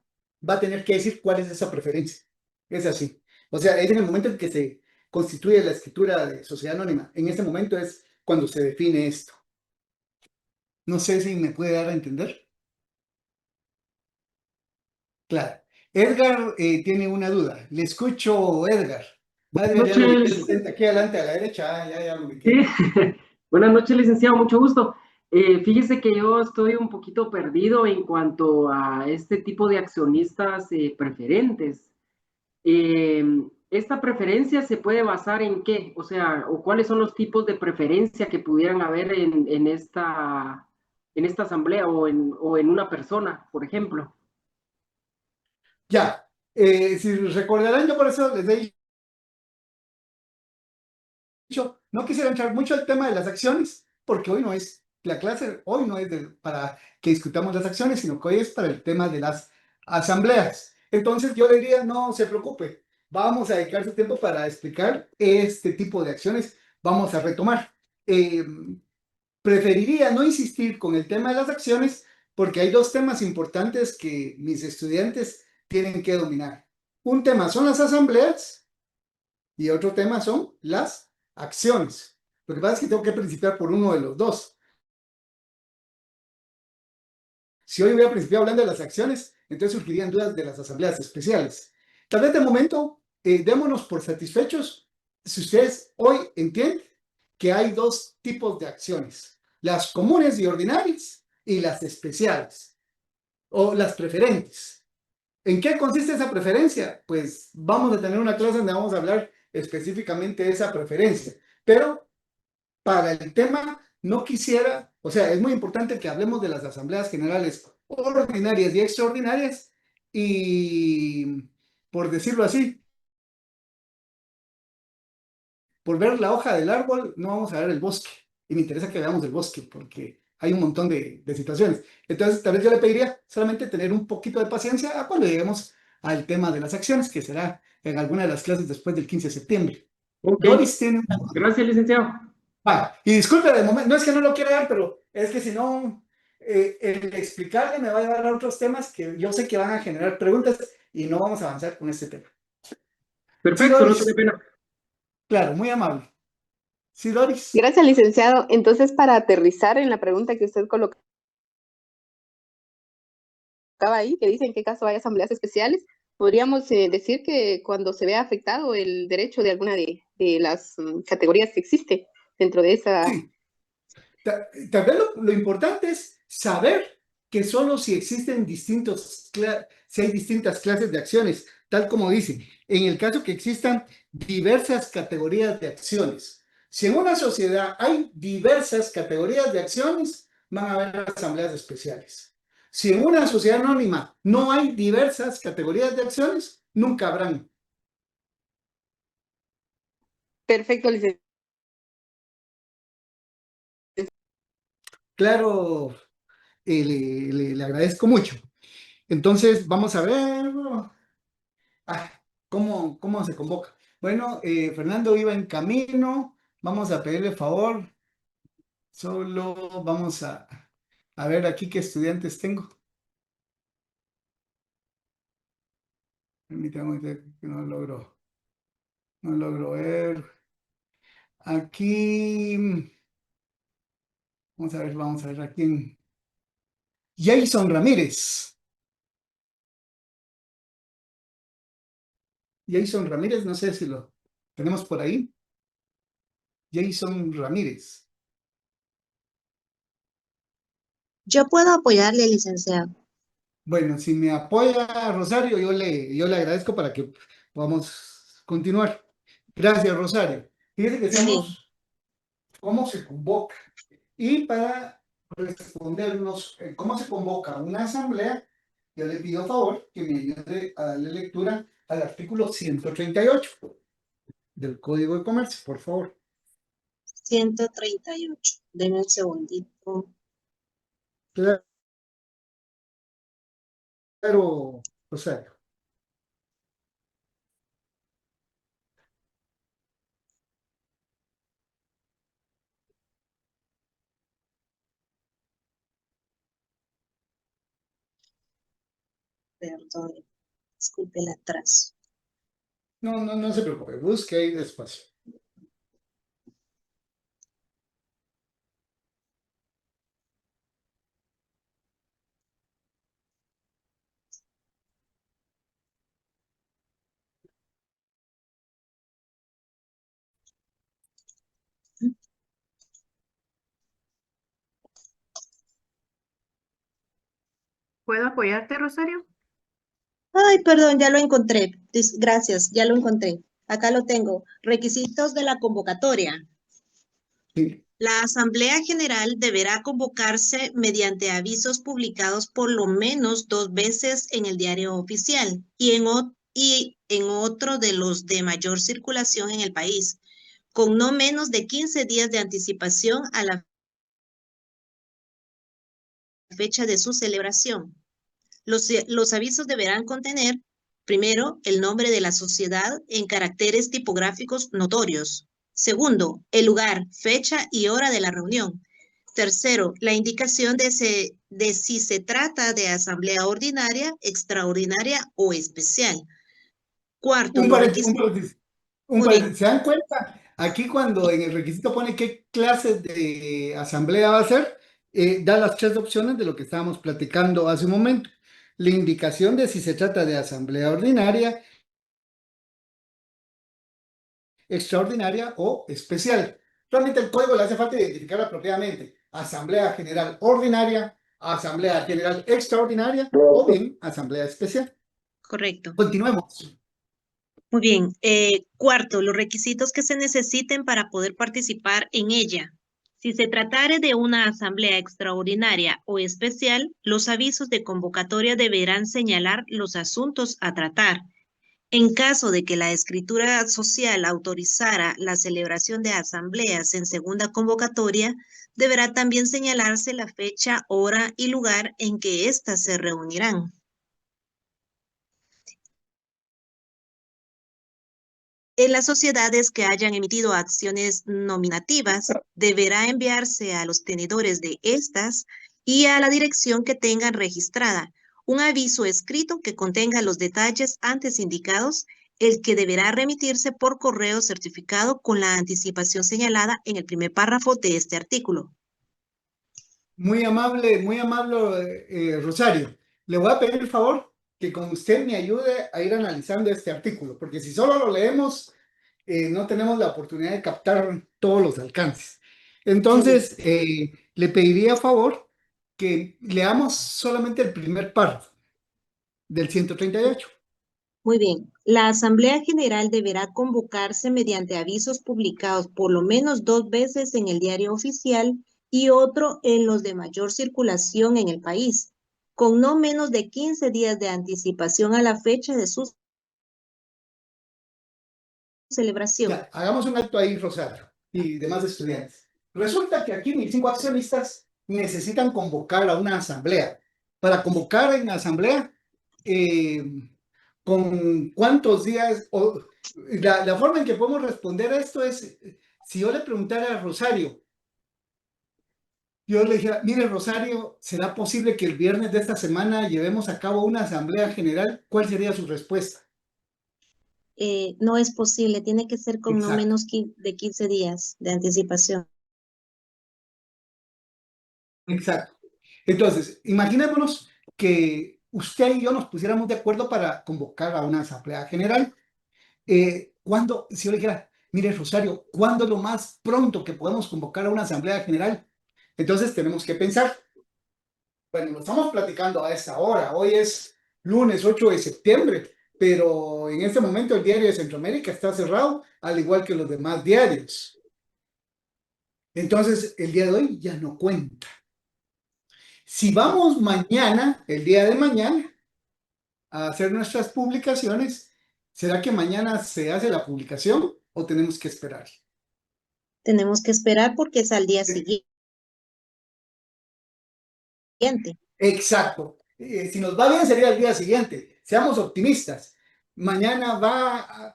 va a tener que decir cuál es esa preferencia. Es así. O sea, es en el momento en que se constituye la escritura de sociedad anónima. En este momento es cuando se define esto. No sé si me puede dar a entender. Claro. Edgar tiene una duda. Le escucho, Edgar. Ya lo ubiqué, se sienta aquí adelante a la derecha. Ya lo ubiqué. Sí. Buenas noches, licenciado, mucho gusto. Fíjese que yo estoy un poquito perdido en cuanto a este tipo de accionistas preferentes. ¿Esta preferencia se puede basar en qué? O sea, ¿o cuáles son los tipos de preferencia que pudieran haber en esta asamblea o en una persona, por ejemplo? Ya. Si recordarán, yo por eso les he dicho, no quisiera entrar mucho al tema de las acciones, porque hoy no es la clase, hoy no es para que discutamos las acciones, sino que hoy es para el tema de las asambleas. Entonces yo le diría, no se preocupe, vamos a dedicar su tiempo para explicar este tipo de acciones, vamos a retomar. Preferiría no insistir con el tema de las acciones, porque hay dos temas importantes que mis estudiantes tienen que dominar. Un tema son las asambleas y otro tema son las acciones. Lo que pasa es que tengo que principiar por uno de los dos. Si hoy voy a principiar hablando de las acciones, entonces surgirían dudas de las asambleas especiales. Tal vez de momento, démonos por satisfechos si ustedes hoy entienden que hay dos tipos de acciones, las comunes y ordinarias y las especiales o las preferentes. ¿En qué consiste esa preferencia? Pues vamos a tener una clase donde vamos a hablar específicamente de esa preferencia, pero para el tema no quisiera, o sea, es muy importante que hablemos de las asambleas generales ordinarias y extraordinarias y, por decirlo así, por ver la hoja del árbol no vamos a ver el bosque, y me interesa que veamos el bosque porque hay un montón de situaciones. Entonces, tal vez yo le pediría solamente tener un poquito de paciencia a cuando lleguemos al tema de las acciones, que será en alguna de las clases después del 15 de septiembre. Ok, Doris tiene una... gracias, licenciado. Y disculpe, de momento, no es que no lo quiera dar, pero es que si no, el explicarle me va a llevar a otros temas que yo sé que van a generar preguntas y no vamos a avanzar con este tema. Perfecto, Sí, no Doris. tiene pena. Claro, muy amable. Sí, Doris. Gracias, licenciado. Entonces, para aterrizar en la pregunta que usted colocaba ahí, que dice en qué caso hay asambleas especiales, podríamos decir que cuando se vea afectado el derecho de alguna de las categorías que existe dentro de esa... Sí. Tal vez lo importante es saber que solo si existen si hay distintas clases de acciones, tal como dice, en el caso que existan diversas categorías de acciones. Si en una sociedad hay diversas categorías de acciones, van a haber asambleas especiales. Si en una sociedad anónima no hay diversas categorías de acciones, nunca habrán Perfecto, licenciado. Claro, le agradezco mucho. Entonces, vamos a ver cómo se convoca. Bueno, Fernando iba en camino. Vamos a pedirle favor. Solo vamos a ver aquí qué estudiantes tengo. Permítame que no logro ver. Aquí, vamos a ver a quién. Jason Ramírez. Jason Ramírez, no sé si lo tenemos por ahí. Jason Ramírez. Yo puedo apoyarle, licenciado. Bueno, si me apoya Rosario, yo le agradezco para que podamos continuar. Gracias, Rosario. Fíjese que estamos, ¿cómo se convoca? Y para respondernos cómo se convoca una asamblea, yo le pido a favor que me ayude a darle lectura al artículo 138 del Código de Comercio, por favor. 138. Denme un segundito. Claro, Rosario. Perdón, disculpe el atraso. No se preocupe, busque ahí despacio. ¿Puedo apoyarte, Rosario? Ay, perdón, ya lo encontré. Gracias, ya lo encontré. Acá lo tengo. Requisitos de la convocatoria. Sí. La Asamblea General deberá convocarse mediante avisos publicados por lo menos 2 veces en el Diario Oficial y en otro de los de mayor circulación en el país, con no menos de 15 días de anticipación a la fecha de su celebración. Los avisos deberán contener, primero, el nombre de la sociedad en caracteres tipográficos notorios. Segundo, el lugar, fecha y hora de la reunión. Tercero, la indicación de si se trata de asamblea ordinaria, extraordinaria o especial. Cuarto, Un los paréntesis, requisitos. un Muy paréntesis. bien. ¿Se dan cuenta? Aquí cuando en el requisito pone qué clase de asamblea va a ser, da las 3 opciones de lo que estábamos platicando hace un momento. La indicación de si se trata de asamblea ordinaria, extraordinaria o especial. Realmente el código le hace falta identificar apropiadamente asamblea general ordinaria, asamblea general extraordinaria o bien asamblea especial. Correcto. Continuemos. Muy bien. Cuarto, los requisitos que se necesiten para poder participar en ella. Si se tratare de una asamblea extraordinaria o especial, los avisos de convocatoria deberán señalar los asuntos a tratar. En caso de que la escritura social autorizara la celebración de asambleas en segunda convocatoria, deberá también señalarse la fecha, hora y lugar en que éstas se reunirán. En las sociedades que hayan emitido acciones nominativas, deberá enviarse a los tenedores de estas y a la dirección que tengan registrada un aviso escrito que contenga los detalles antes indicados, el que deberá remitirse por correo certificado con la anticipación señalada en el primer párrafo de este artículo. Muy amable, Rosario. Le voy a pedir el favor que con usted me ayude a ir analizando este artículo, porque si solo lo leemos, no tenemos la oportunidad de captar todos los alcances. Entonces, le pediría a favor que leamos solamente el primer párrafo del 138. Muy bien. La Asamblea General deberá convocarse mediante avisos publicados por lo menos 2 veces en el Diario Oficial y otro en los de mayor circulación en el país, con no menos de 15 días de anticipación a la fecha de su celebración. Ya, hagamos un alto ahí, Rosario, y demás estudiantes. Resulta que aquí 1.005 accionistas necesitan convocar a una asamblea. Para convocar en asamblea, ¿con cuántos días? La forma en que podemos responder a esto es, si yo le preguntara a Rosario, yo le dijera, mire Rosario, ¿será posible que el viernes de esta semana llevemos a cabo una asamblea general? ¿Cuál sería su respuesta? No es posible, tiene que ser con no Exacto. menos de 15 días de anticipación. Exacto. Entonces, imaginémonos que usted y yo nos pusiéramos de acuerdo para convocar a una asamblea general. Si yo le dijera, mire Rosario, ¿cuándo es lo más pronto que podemos convocar a una asamblea general? Entonces tenemos que pensar, bueno, lo estamos platicando a esta hora, hoy es lunes 8 de septiembre, pero en este momento el diario de Centroamérica está cerrado, al igual que los demás diarios. Entonces, el día de hoy ya no cuenta. Si vamos mañana, el día de mañana, a hacer nuestras publicaciones, ¿será que mañana se hace la publicación o tenemos que esperar? Tenemos que esperar porque es al día siguiente. Exacto. Si nos va bien sería el día siguiente. Seamos optimistas. Mañana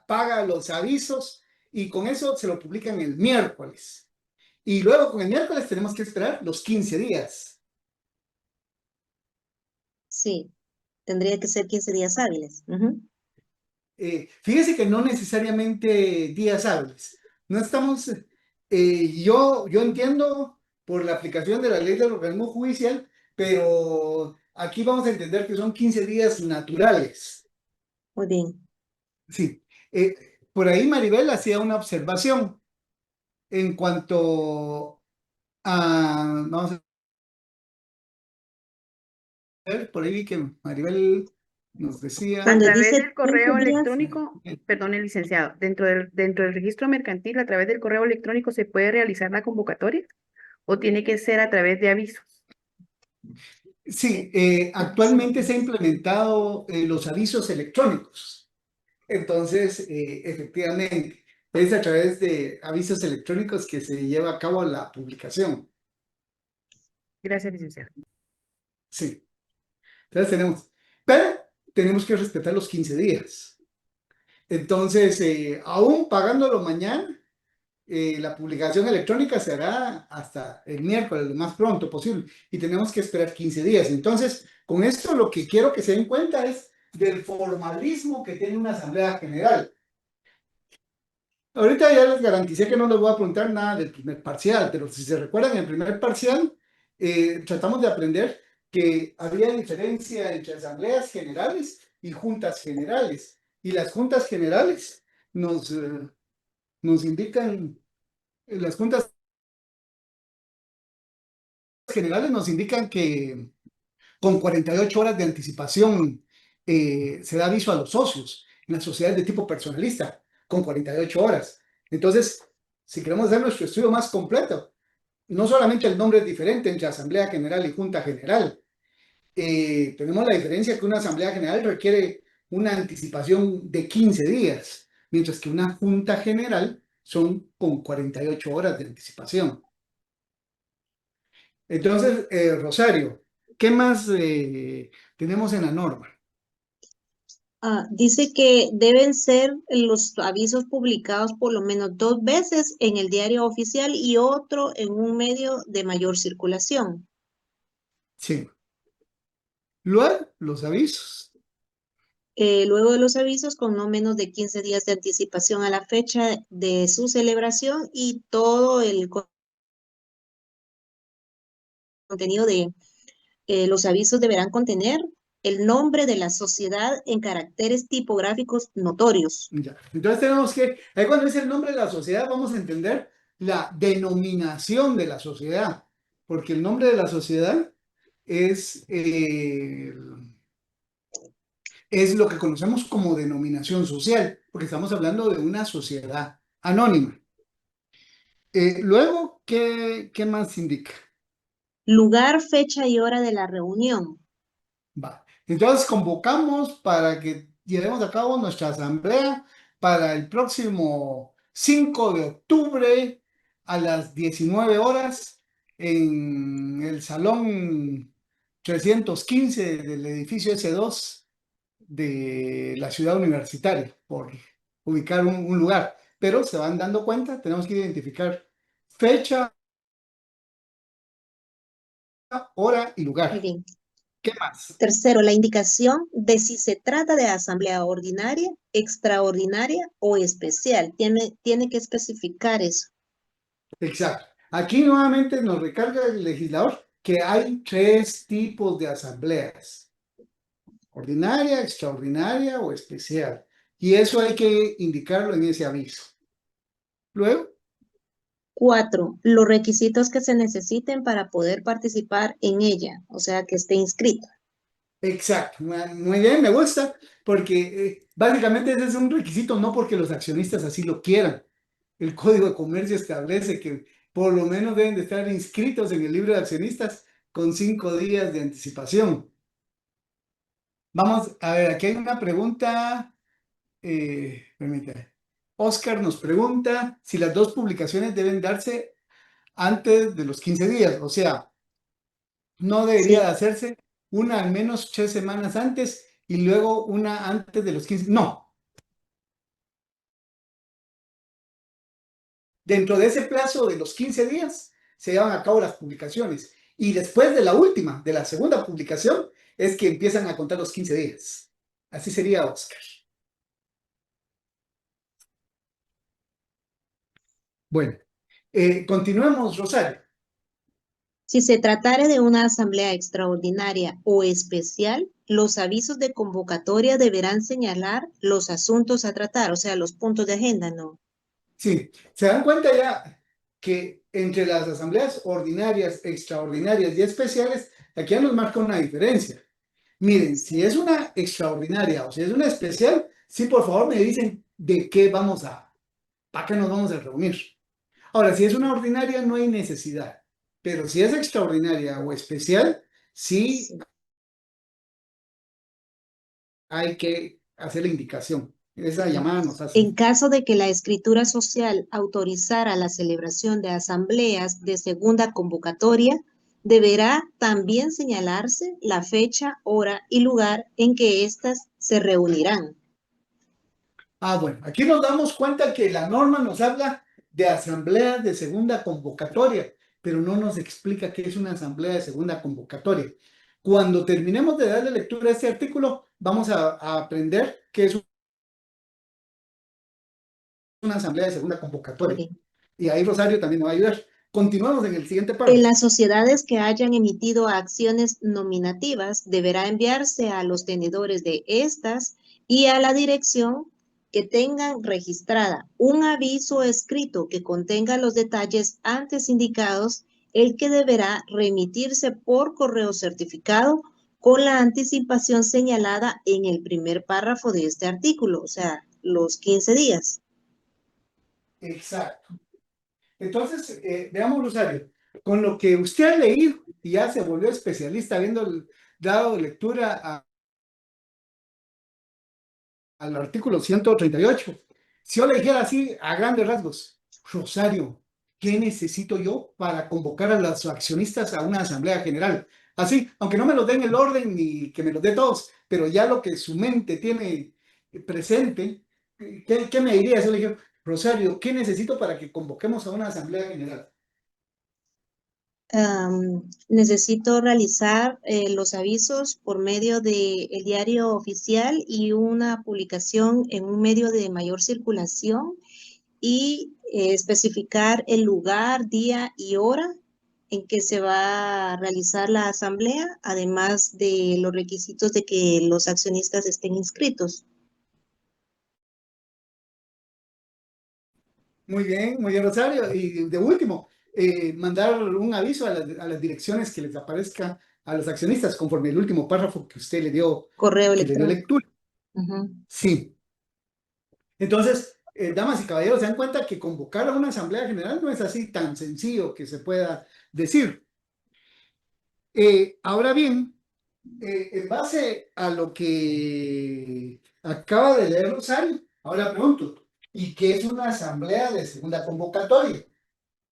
paga los avisos y con eso se lo publican el miércoles. Y luego con el miércoles tenemos que esperar los 15 días. Sí, tendría que ser 15 días hábiles. Fíjese que no necesariamente días hábiles. No estamos, yo entiendo por la aplicación de la ley del organismo judicial, pero aquí vamos a entender que son 15 días naturales. Muy bien. Sí. Por ahí Maribel hacía una observación en cuanto a, vamos a ver, por ahí vi que Maribel nos decía. A Cuando través dice del correo 15 días, electrónico, perdón, licenciado, dentro del registro mercantil, a través del correo electrónico, ¿se puede realizar la convocatoria o tiene que ser a través de avisos? Sí, actualmente se han implementado los avisos electrónicos. Entonces, efectivamente, es a través de avisos electrónicos que se lleva a cabo la publicación. Gracias, licenciado. Sí. Entonces pero tenemos que respetar los 15 días. Entonces, aún pagándolo mañana, la publicación electrónica se hará hasta el miércoles, lo más pronto posible, y tenemos que esperar 15 días. Entonces, con esto lo que quiero que se den cuenta es del formalismo que tiene una asamblea general. Ahorita ya les garanticé que no les voy a preguntar nada del primer parcial, pero si se recuerdan, en el primer parcial tratamos de aprender que había diferencia entre asambleas generales y juntas generales. Y las juntas generales nos indican, las juntas generales nos indican que con 48 horas de anticipación se da aviso a los socios en las sociedades de tipo personalista, con 48 horas. Entonces, si queremos hacer nuestro estudio más completo, no solamente el nombre es diferente entre Asamblea General y Junta General. Tenemos la diferencia que una Asamblea General requiere una anticipación de 15 días, mientras que una Junta General son con 48 horas de anticipación. Entonces, Rosario, ¿qué más tenemos en la norma? Dice que deben ser los avisos publicados por lo menos 2 veces en el diario oficial y otro en un medio de mayor circulación. Sí. Luego, los avisos. Luego de los avisos, con no menos de 15 días de anticipación a la fecha de su celebración y todo el contenido de los avisos deberán contener el nombre de la sociedad en caracteres tipográficos notorios. Ya. Entonces tenemos que, ahí cuando dice el nombre de la sociedad, vamos a entender la denominación de la sociedad, porque el nombre de la sociedad es lo que conocemos como denominación social, porque estamos hablando de una sociedad anónima. Luego, ¿qué más indica? Lugar, fecha y hora de la reunión. Va. Entonces convocamos para que llevemos a cabo nuestra asamblea para el próximo 5 de octubre a las 19 horas en el salón 315 del edificio S2 de la ciudad universitaria, por ubicar un lugar. Pero se van dando cuenta, tenemos que identificar fecha, hora y Muy lugar. bien. ¿Qué más? Tercero, la indicación de si se trata de asamblea ordinaria, extraordinaria o especial. Tiene que especificar eso. Exacto. Aquí nuevamente nos recarga el legislador que hay 3 tipos de asambleas: ordinaria, extraordinaria o especial. Y eso hay que indicarlo en ese aviso. Luego, 4, los requisitos que se necesiten para poder participar en ella, o sea, que esté inscrito. exacto, muy bien, me gusta, porque básicamente ese es un requisito, no porque los accionistas así lo quieran. El Código de Comercio establece que por lo menos deben de estar inscritos en el libro de accionistas con 5 días de anticipación. Vamos a ver, aquí hay una pregunta. Permítame. Oscar nos pregunta si las 2 publicaciones deben darse antes de los 15 días, o sea, no debería de Sí, hacerse una al menos 3 semanas antes y luego una antes de los 15. No, dentro de ese plazo de los 15 días se llevan a cabo las publicaciones y después de la última, de la segunda publicación, es que empiezan a contar los 15 días. Así sería, Oscar. Bueno, continuemos, Rosario. si se tratare de una asamblea extraordinaria o especial, los avisos de convocatoria deberán señalar los asuntos a tratar, o sea, los puntos de agenda, ¿no? Sí, se dan cuenta ya que entre las asambleas ordinarias, extraordinarias y especiales, aquí ya nos marca una diferencia. Miren, si es una extraordinaria o si es una especial, sí, por favor me dicen de qué para qué nos vamos a reunir. Ahora, si es una ordinaria, no hay necesidad, pero si es extraordinaria o especial, sí Sí. hay que hacer la indicación. Esa Ujú. llamada nos En hace. caso de que la escritura social autorizara la celebración de asambleas de segunda convocatoria, deberá también señalarse la fecha, hora y lugar en que éstas se reunirán. Bueno, aquí nos damos cuenta que la norma nos habla de asambleas de segunda convocatoria, pero no nos explica qué es una asamblea de segunda convocatoria. Cuando terminemos de darle lectura a este artículo, vamos a aprender qué es una asamblea de segunda Muy convocatoria. bien. Y ahí Rosario también nos va a ayudar. Continuamos en el siguiente En párrafo. las sociedades que hayan emitido acciones nominativas, deberá enviarse a los tenedores de estas y a la dirección que tengan registrada un aviso escrito que contenga los detalles antes indicados, el que deberá remitirse por correo certificado con la anticipación señalada en el primer párrafo de este artículo, o sea, los 15 días. Exacto. Entonces, veamos, Rosario, con lo que usted ha leído y ya se volvió especialista habiendo dado lectura al artículo 138. Si yo le dijera así a grandes rasgos, Rosario, ¿qué necesito yo para convocar a los accionistas a una asamblea general? Así, aunque no me los den el orden ni que me los dé todos, pero ya lo que su mente tiene presente, ¿qué me diría? Yo le dije, Rosario, ¿qué necesito para que convoquemos a una asamblea general? Necesito realizar los avisos por medio del diario oficial y una publicación en un medio de mayor circulación y especificar el lugar, día y hora en que se va a realizar la asamblea, además de los requisitos de que los accionistas estén inscritos. Muy bien, Rosario. Y de último, mandar un aviso a las direcciones que les aparezca a los accionistas conforme el último párrafo que usted Correo que le dio electrónico. lectura. Ujú. Sí. Entonces, damas y caballeros, se dan cuenta que convocar a una asamblea general no es así tan sencillo que se pueda decir. Ahora bien, en base a lo que acaba de leer Rosario, Ahora pregunto, ¿y qué es una asamblea de segunda convocatoria?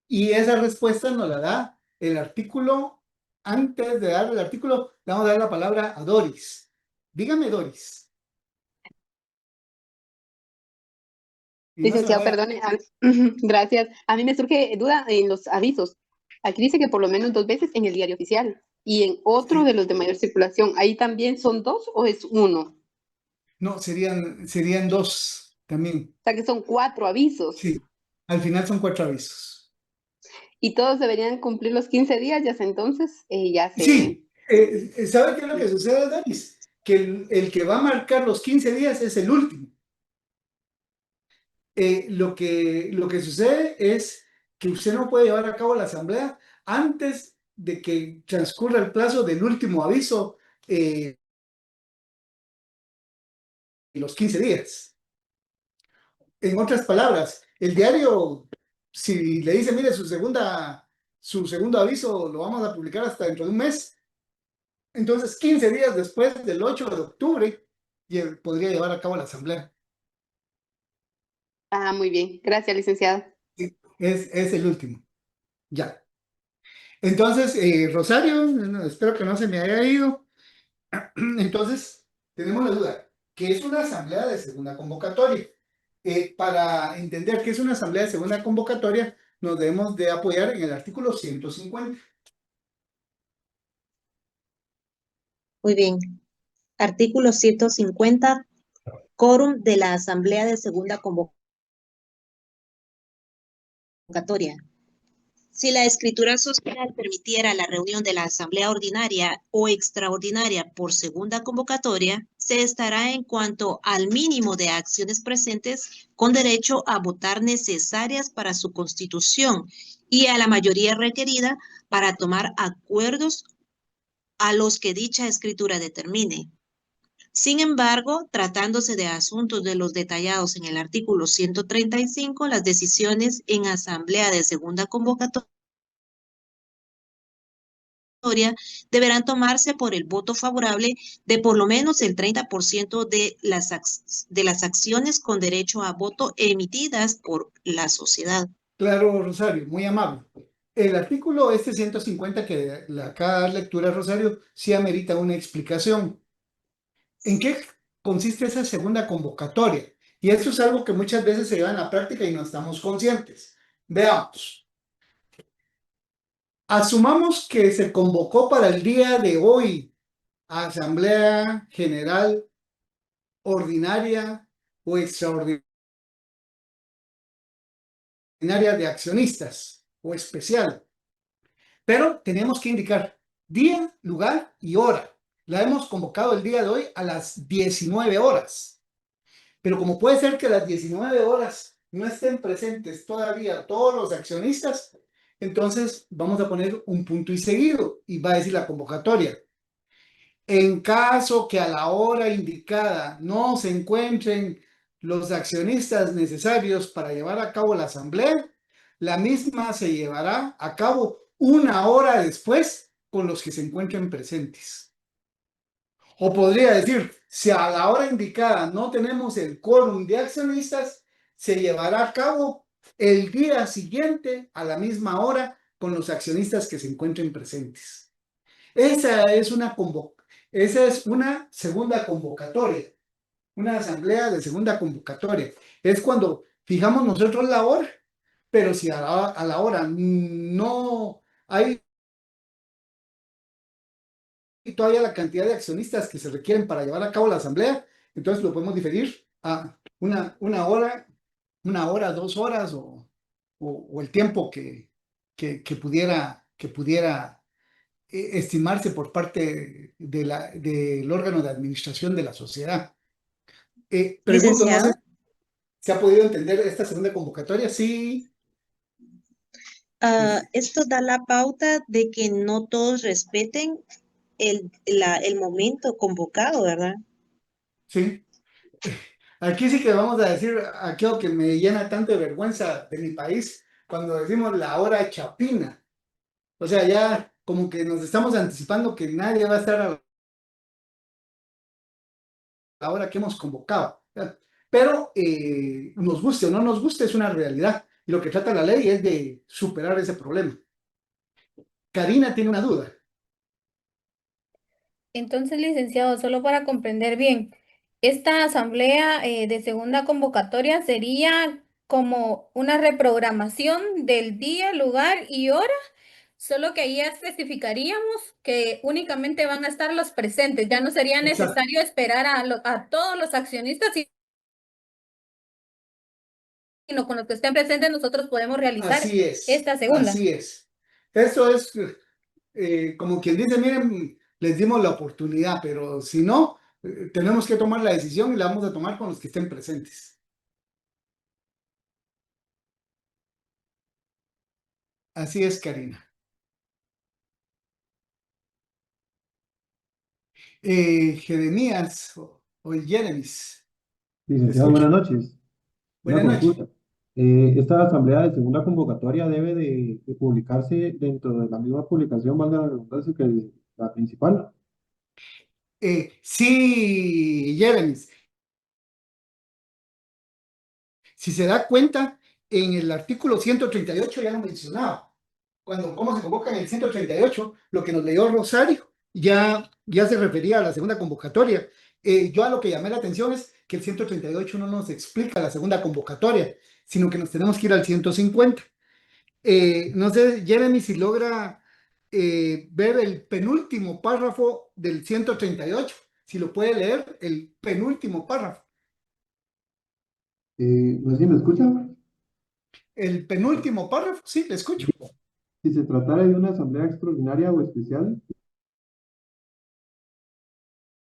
Y esa respuesta nos la da el artículo. Antes de dar el artículo, le vamos a dar la palabra a Doris. Dígame, Doris. Y no se me Licenciado, vaya. perdone, gracias. A mí me surge duda en los avisos. Aquí dice que por lo menos 2 veces en el diario oficial y en otro Sí. de los de mayor circulación. ¿Ahí también son 2 o es 1? O No, serían 2 también. sea que son 4 avisos Sí, al final son 4 avisos. y todos deberían cumplir los 15 días, ya sea entonces ya se... Sí, ¿sabe qué es lo que sucede, Doris? Que el que va a marcar los 15 días es el último. Lo que sucede es que usted no puede llevar a cabo la asamblea antes de que transcurra el plazo del último aviso, los 15 días. En otras palabras, el diario, si le dice, mire, su segundo aviso lo vamos a publicar hasta dentro de un mes, entonces 15 días después del 8 de octubre podría llevar a cabo la asamblea. Ah, muy bien. Gracias, licenciado. Es el último. Ya. Entonces, Rosario, espero que no se me haya ido. Entonces, tenemos la duda, ¿qué es una asamblea de segunda convocatoria? Para entender qué es una asamblea de segunda convocatoria, nos debemos de apoyar en el artículo 150. Muy bien. Artículo 150, quórum de la asamblea de segunda convocatoria. Si la escritura social permitiera la reunión de la asamblea ordinaria o extraordinaria por segunda convocatoria, se estará en cuanto al mínimo de acciones presentes con derecho a votar necesarias para su constitución y a la mayoría requerida para tomar acuerdos a los que dicha escritura determine. Sin embargo, tratándose de asuntos de los detallados en el artículo 135, las decisiones en asamblea de segunda convocatoria deberán tomarse por el voto favorable de por lo menos el 30% de las acciones con derecho a voto emitidas por la sociedad. Claro, Rosario, muy amable. El artículo 150 que le acaba de dar lectura, Rosario, sí amerita una explicación. ¿En qué consiste esa segunda convocatoria? Y esto es algo que muchas veces se lleva en la práctica y no estamos conscientes. Veamos. Asumamos que se convocó para el día de hoy a Asamblea General Ordinaria o Extraordinaria de Accionistas o especial. Pero tenemos que indicar día, lugar y hora. La hemos convocado el día de hoy a las 19 horas. Pero como puede ser que a las 19 horas no estén presentes todavía todos los accionistas, entonces vamos a poner un punto y seguido y va a decir la convocatoria. En caso que a la hora indicada no se encuentren los accionistas necesarios para llevar a cabo la asamblea, la misma se llevará a cabo 1 hora después con los que se encuentren presentes. O podría decir, si a la hora indicada no tenemos el quórum de accionistas, se llevará a cabo el día siguiente a la misma hora con los accionistas que se encuentren presentes. Esa es una segunda convocatoria, una asamblea de segunda convocatoria. Es cuando fijamos nosotros la hora, pero si a la hora no hay todavía la cantidad de accionistas que se requieren para llevar a cabo la asamblea, entonces lo podemos diferir a una hora, 2 horas o el tiempo que pudiera estimarse por parte del órgano de administración de la sociedad. Pregunto, no sé Licenciado, si se ha podido entender esta segunda convocatoria. Sí. esto da la pauta de que no todos respeten el momento convocado, ¿verdad? Sí. Aquí sí que vamos a decir aquello que me llena tanto de vergüenza de mi país, cuando decimos la hora chapina. O sea, ya como que nos estamos anticipando que nadie va a estar a la hora que hemos convocado. pero nos guste o no nos guste, es una realidad. Y lo que trata la ley es de superar ese problema. Karina tiene una duda. Entonces, licenciado, solo para comprender bien, esta asamblea de segunda convocatoria sería como una reprogramación del día, lugar y hora, solo que ahí ya especificaríamos que únicamente van a estar los presentes, ya no sería Exacto. necesario esperar a todos los accionistas, sino con los que estén presentes nosotros podemos realizar Así es. esta segunda. Así es. Eso es como quien dice, miren, les dimos la oportunidad, pero si no, tenemos que tomar la decisión y la vamos a tomar con los que estén presentes. Así es, Karina. Jeremías o Jeremis. Licenciado, Escucho. buenas noches. Una Buenas noches. consulta. Esta asamblea de segunda convocatoria debe de publicarse dentro de la misma publicación, valga la redundancia, que la principal. Sí, Jeremis. Si se da cuenta, en el artículo 138 ya lo mencionaba. Cómo se convoca en el 138, lo que nos leyó Rosario, ya se refería a la segunda convocatoria. Yo a lo que llamé la atención es que el 138 no nos explica la segunda convocatoria, sino que nos tenemos que ir al 150. No sé, Jeremy, si logra ver el penúltimo párrafo del 138, si lo puede leer, el penúltimo párrafo. ¿No sé si me escucha? El penúltimo párrafo, sí, le escucho. Si se tratara de una asamblea extraordinaria o especial,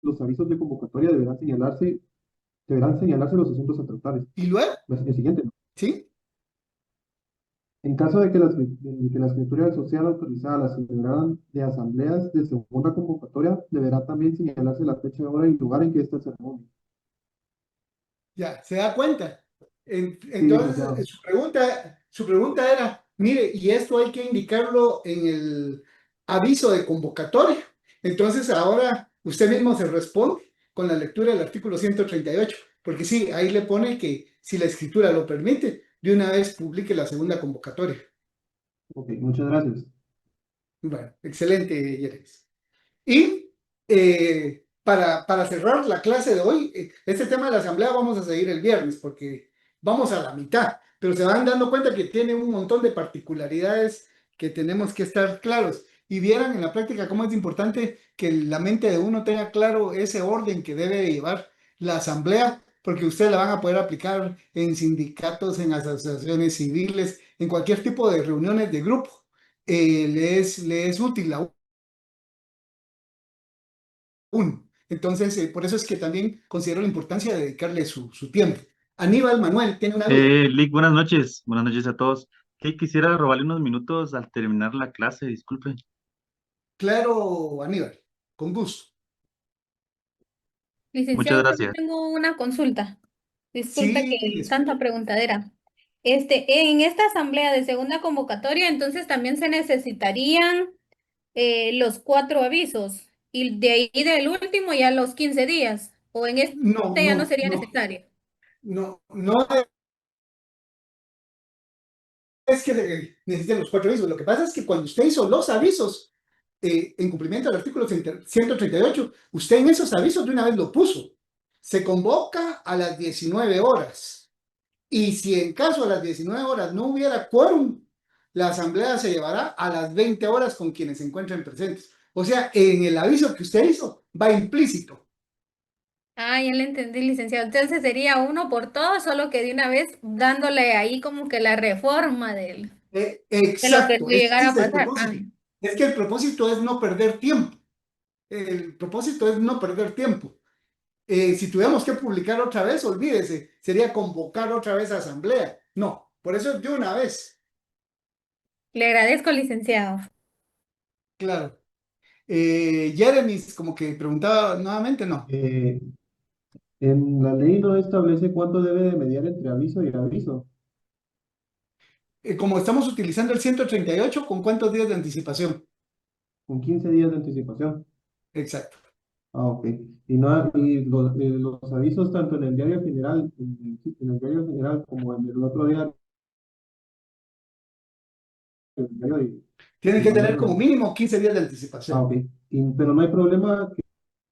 los avisos de convocatoria deberán señalarse los asuntos a tratar. Y luego, El siguiente. ¿sí? En caso de que la escritura social autorizada la celebraran de asambleas de segunda convocatoria, deberá también señalarse la fecha, hora y lugar en que ésta se reúne. Ya, ¿se da cuenta? Entonces, licenciado. su pregunta era, mire, y esto hay que indicarlo en el aviso de convocatoria. Entonces, ahora usted mismo se responde con la lectura del artículo 138, porque sí, ahí le pone que si la escritura lo permite, de una vez publique la segunda convocatoria. Ok, muchas gracias. Bueno, excelente, Yeres. Y para cerrar la clase de hoy, este tema de la asamblea vamos a seguir el viernes porque vamos a la mitad, pero se van dando cuenta que tiene un montón de particularidades que tenemos que estar claros. Y vieran en la práctica cómo es importante que la mente de uno tenga claro ese orden que debe llevar la asamblea, porque ustedes la van a poder aplicar en sindicatos, en asociaciones civiles, en cualquier tipo de reuniones de grupo. Le es útil la uno. Entonces, por eso es que también considero la importancia de dedicarle su tiempo. Aníbal Manuel tiene una duda. Lick, buenas noches a todos. Quisiera robarle unos minutos al terminar la clase, disculpe. Claro, Aníbal, con gusto. Muchas Licenciado, solo gracias. tengo una consulta. Disculpe Sí, que tanta preguntadera. En esta asamblea de segunda convocatoria, entonces también se necesitarían los 4 avisos y de ahí del último ya los 15 días. O en este no, ya no no, sería no, necesario. no es que necesiten los 4 avisos. Lo que pasa es que cuando usted hizo los avisos, en cumplimiento del artículo 138, usted en esos avisos de una vez lo puso. Se convoca a las 19 horas. Y si en caso a las 19 horas no hubiera quórum, la asamblea se llevará a las 20 horas con quienes se encuentren presentes. O sea, en el aviso que usted hizo va implícito. Ah, ya le entendí, licenciado. Entonces sería uno por todo, solo que de una vez dándole ahí como que la reforma de lo que Exacto, ese llegara a es el pasar. Ah, propósito. Es que el propósito es no perder tiempo. El propósito es no perder tiempo. Si tuviéramos que publicar otra vez, olvídese, sería convocar otra vez a asamblea. No, por eso es de una vez. le agradezco, licenciado. Claro. Jeremy, como que preguntaba nuevamente, no. En la ley no establece cuánto debe de mediar entre aviso y aviso. Como estamos utilizando el 138, ¿con cuántos días de anticipación? Con 15 días de anticipación. Exacto. Ah, ok. Los avisos tanto en el diario general, en el diario general como en el otro diario, el diario Tienen de que tener mañana. como mínimo 15 días de Ah, anticipación. ok. Pero no hay problema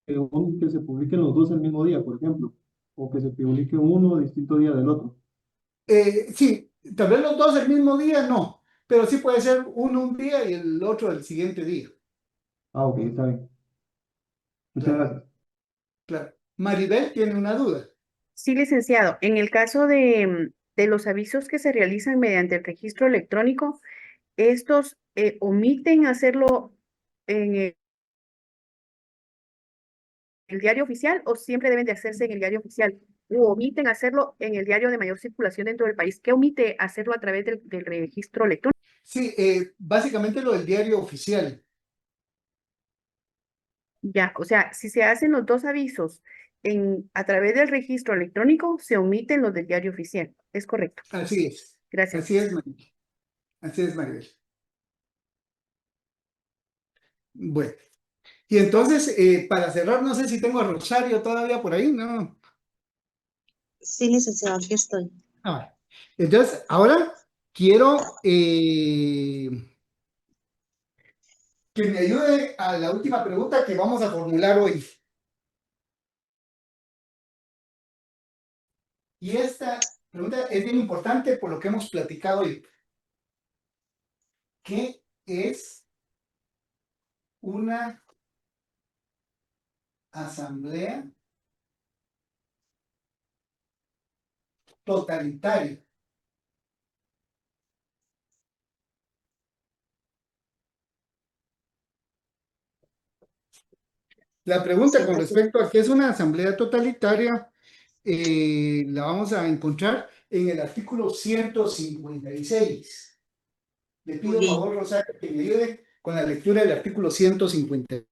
que se publiquen los dos el mismo día, por ejemplo, o que se publique uno distinto día del otro. Sí, tal vez los dos el mismo día, no, pero sí puede ser uno un día y el otro el siguiente día. Ah, ok, está bien. Muchas Claro, gracias. claro. Maribel tiene una duda. Sí, licenciado. En el caso de los avisos que se realizan mediante el registro electrónico, estos omiten hacerlo en el diario oficial o siempre deben de hacerse en el diario oficial o omiten hacerlo en el diario de mayor circulación dentro del país. ¿Qué omite hacerlo a través del registro electrónico? Sí, básicamente lo del diario oficial. Ya, o sea, si se hacen los dos avisos a través del registro electrónico, se omiten los del diario oficial. ¿Es correcto? Así es. Gracias. Así es, Maribel. Así es, Maribel. Bueno, y entonces, para cerrar, no sé si tengo a Rosario todavía por ahí, ¿no? Sí, licenciado, aquí estoy. Ah, entonces, ahora quiero que me ayude a la última pregunta que vamos a formular hoy. Y esta pregunta es bien importante por lo que hemos platicado hoy. ¿Qué es una asamblea totalitaria? La pregunta con respecto a qué es una asamblea totalitaria la vamos a encontrar en el artículo 156. Le Muy pido bien. favor, Rosario, que me ayude con la lectura del artículo 156.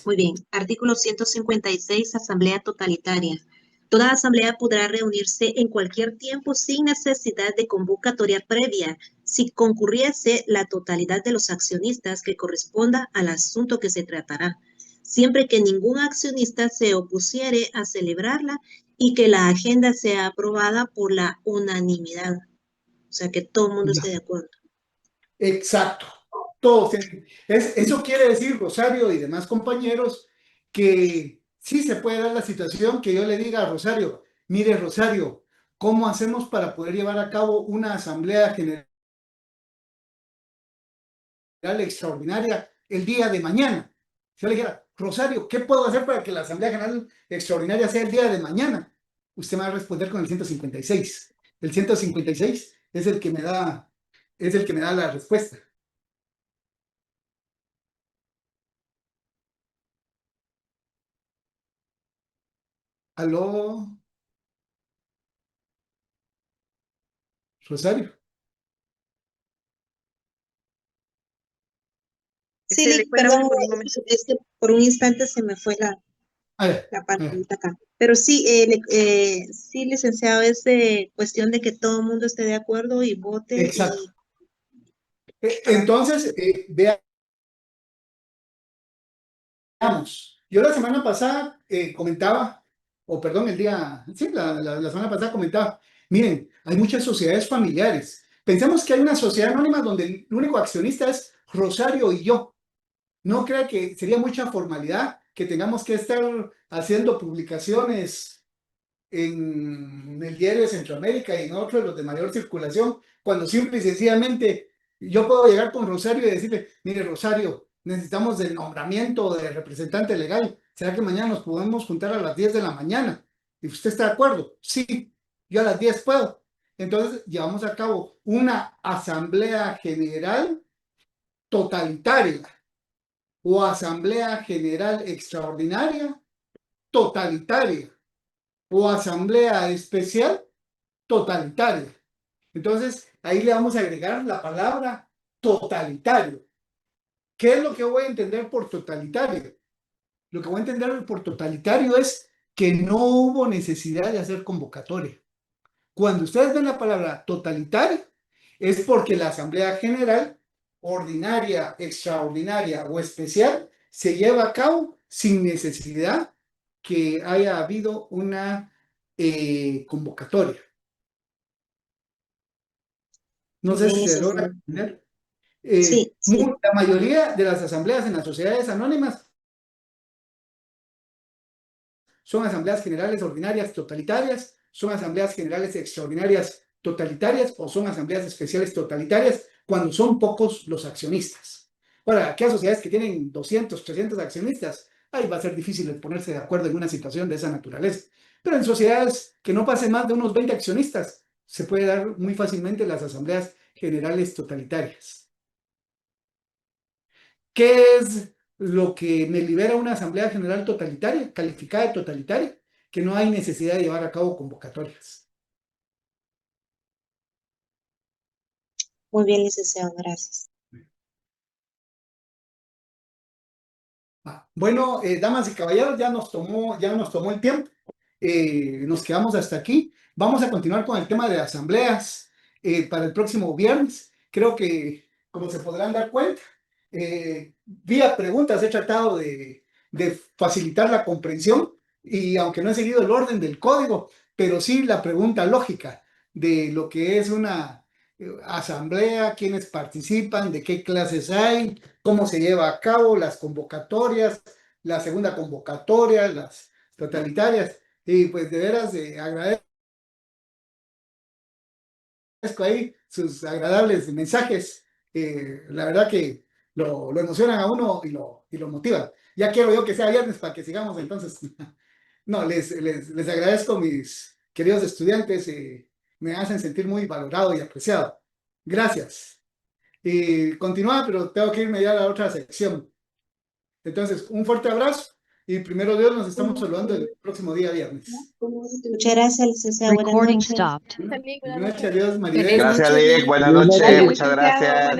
Muy bien. Artículo 156, asamblea totalitaria. Toda asamblea podrá reunirse en cualquier tiempo sin necesidad de convocatoria previa, si concurriese la totalidad de los accionistas que corresponda al asunto que se tratará, siempre que ningún accionista se opusiere a celebrarla y que la agenda sea aprobada por la unanimidad. O sea, que todo el mundo esté de acuerdo. Exacto. Todos. Eso quiere decir, Rosario y demás compañeros, que sí se puede dar la situación que yo le diga a Rosario, mire Rosario, ¿cómo hacemos para poder llevar a cabo una asamblea general extraordinaria el día de mañana? Yo le dijera, Rosario, ¿qué puedo hacer para que la asamblea general extraordinaria sea el día de mañana? Usted me va a responder con el 156. El 156 es el que me da la respuesta. ¿Aló, Rosario? Sí, Se le fue el perdón, audio por un momento. es que por un instante se me fue la A ver, pantallita acá. Pero sí, sí, licenciado, es cuestión de que todo el mundo esté de acuerdo y vote. exacto. Entonces, veamos. Yo la semana pasada comentaba, o perdón, la semana pasada comentaba, miren, hay muchas sociedades familiares. Pensemos que hay una sociedad anónima donde el único accionista es Rosario y yo. No crea que sería mucha formalidad que tengamos que estar haciendo publicaciones en el diario de Centroamérica y en otros, los de mayor circulación, cuando simple y sencillamente yo puedo llegar con Rosario y decirle, mire Rosario, necesitamos el nombramiento de representante legal, ¿será que mañana nos podemos juntar a las 10 de la mañana? ¿Y usted está de acuerdo? Sí, yo a las 10 puedo. Entonces llevamos a cabo una asamblea general totalitaria o asamblea general extraordinaria totalitaria o asamblea especial totalitaria. Entonces, ahí le vamos a agregar la palabra totalitario. ¿Qué es lo que voy a entender por totalitario? Lo que voy a entender por totalitario es que no hubo necesidad de hacer convocatoria. Cuando ustedes ven la palabra totalitario, es porque la Asamblea General, ordinaria, extraordinaria o especial, se lleva a cabo sin necesidad que haya habido una convocatoria. No sé si se logra entender. Sí, sí. La mayoría de las asambleas en las sociedades anónimas son asambleas generales ordinarias totalitarias, son asambleas generales extraordinarias totalitarias o son asambleas especiales totalitarias cuando son pocos los accionistas. Ahora, aquellas sociedades que tienen 200, 300 accionistas, ahí va a ser difícil el ponerse de acuerdo en una situación de esa naturaleza. Pero en sociedades que no pasen más de unos 20 accionistas, se puede dar muy fácilmente las asambleas generales totalitarias. ¿Qué es lo que me libera una asamblea general totalitaria, calificada de totalitaria? Que no hay necesidad de llevar a cabo convocatorias. Muy bien, licenciado, gracias. Bueno, damas y caballeros, ya nos tomó el tiempo. Nos quedamos hasta aquí. Vamos a continuar con el tema de asambleas para el próximo viernes. Creo que, como se podrán dar cuenta, vía preguntas he tratado de facilitar la comprensión y aunque no he seguido el orden del código, pero sí la pregunta lógica de lo que es una asamblea, quiénes participan, de qué clases hay, cómo se lleva a cabo, las convocatorias, la segunda convocatoria, las totalitarias. Y pues de veras agradezco ahí sus agradables mensajes. La verdad que lo emocionan a uno y lo motivan. Ya quiero yo que sea viernes para que sigamos entonces. No, les agradezco, mis queridos estudiantes. Me hacen sentir muy valorado y apreciado. Gracias. Y continúa, pero tengo que irme ya a la otra sección. Entonces, un fuerte abrazo y primero Dios nos estamos saludando el próximo día viernes. Muchas gracias, licenciado. Buenas noches. Buenas noches, adiós, Maribel. Gracias, Lick. Buenas noches. Muchas gracias.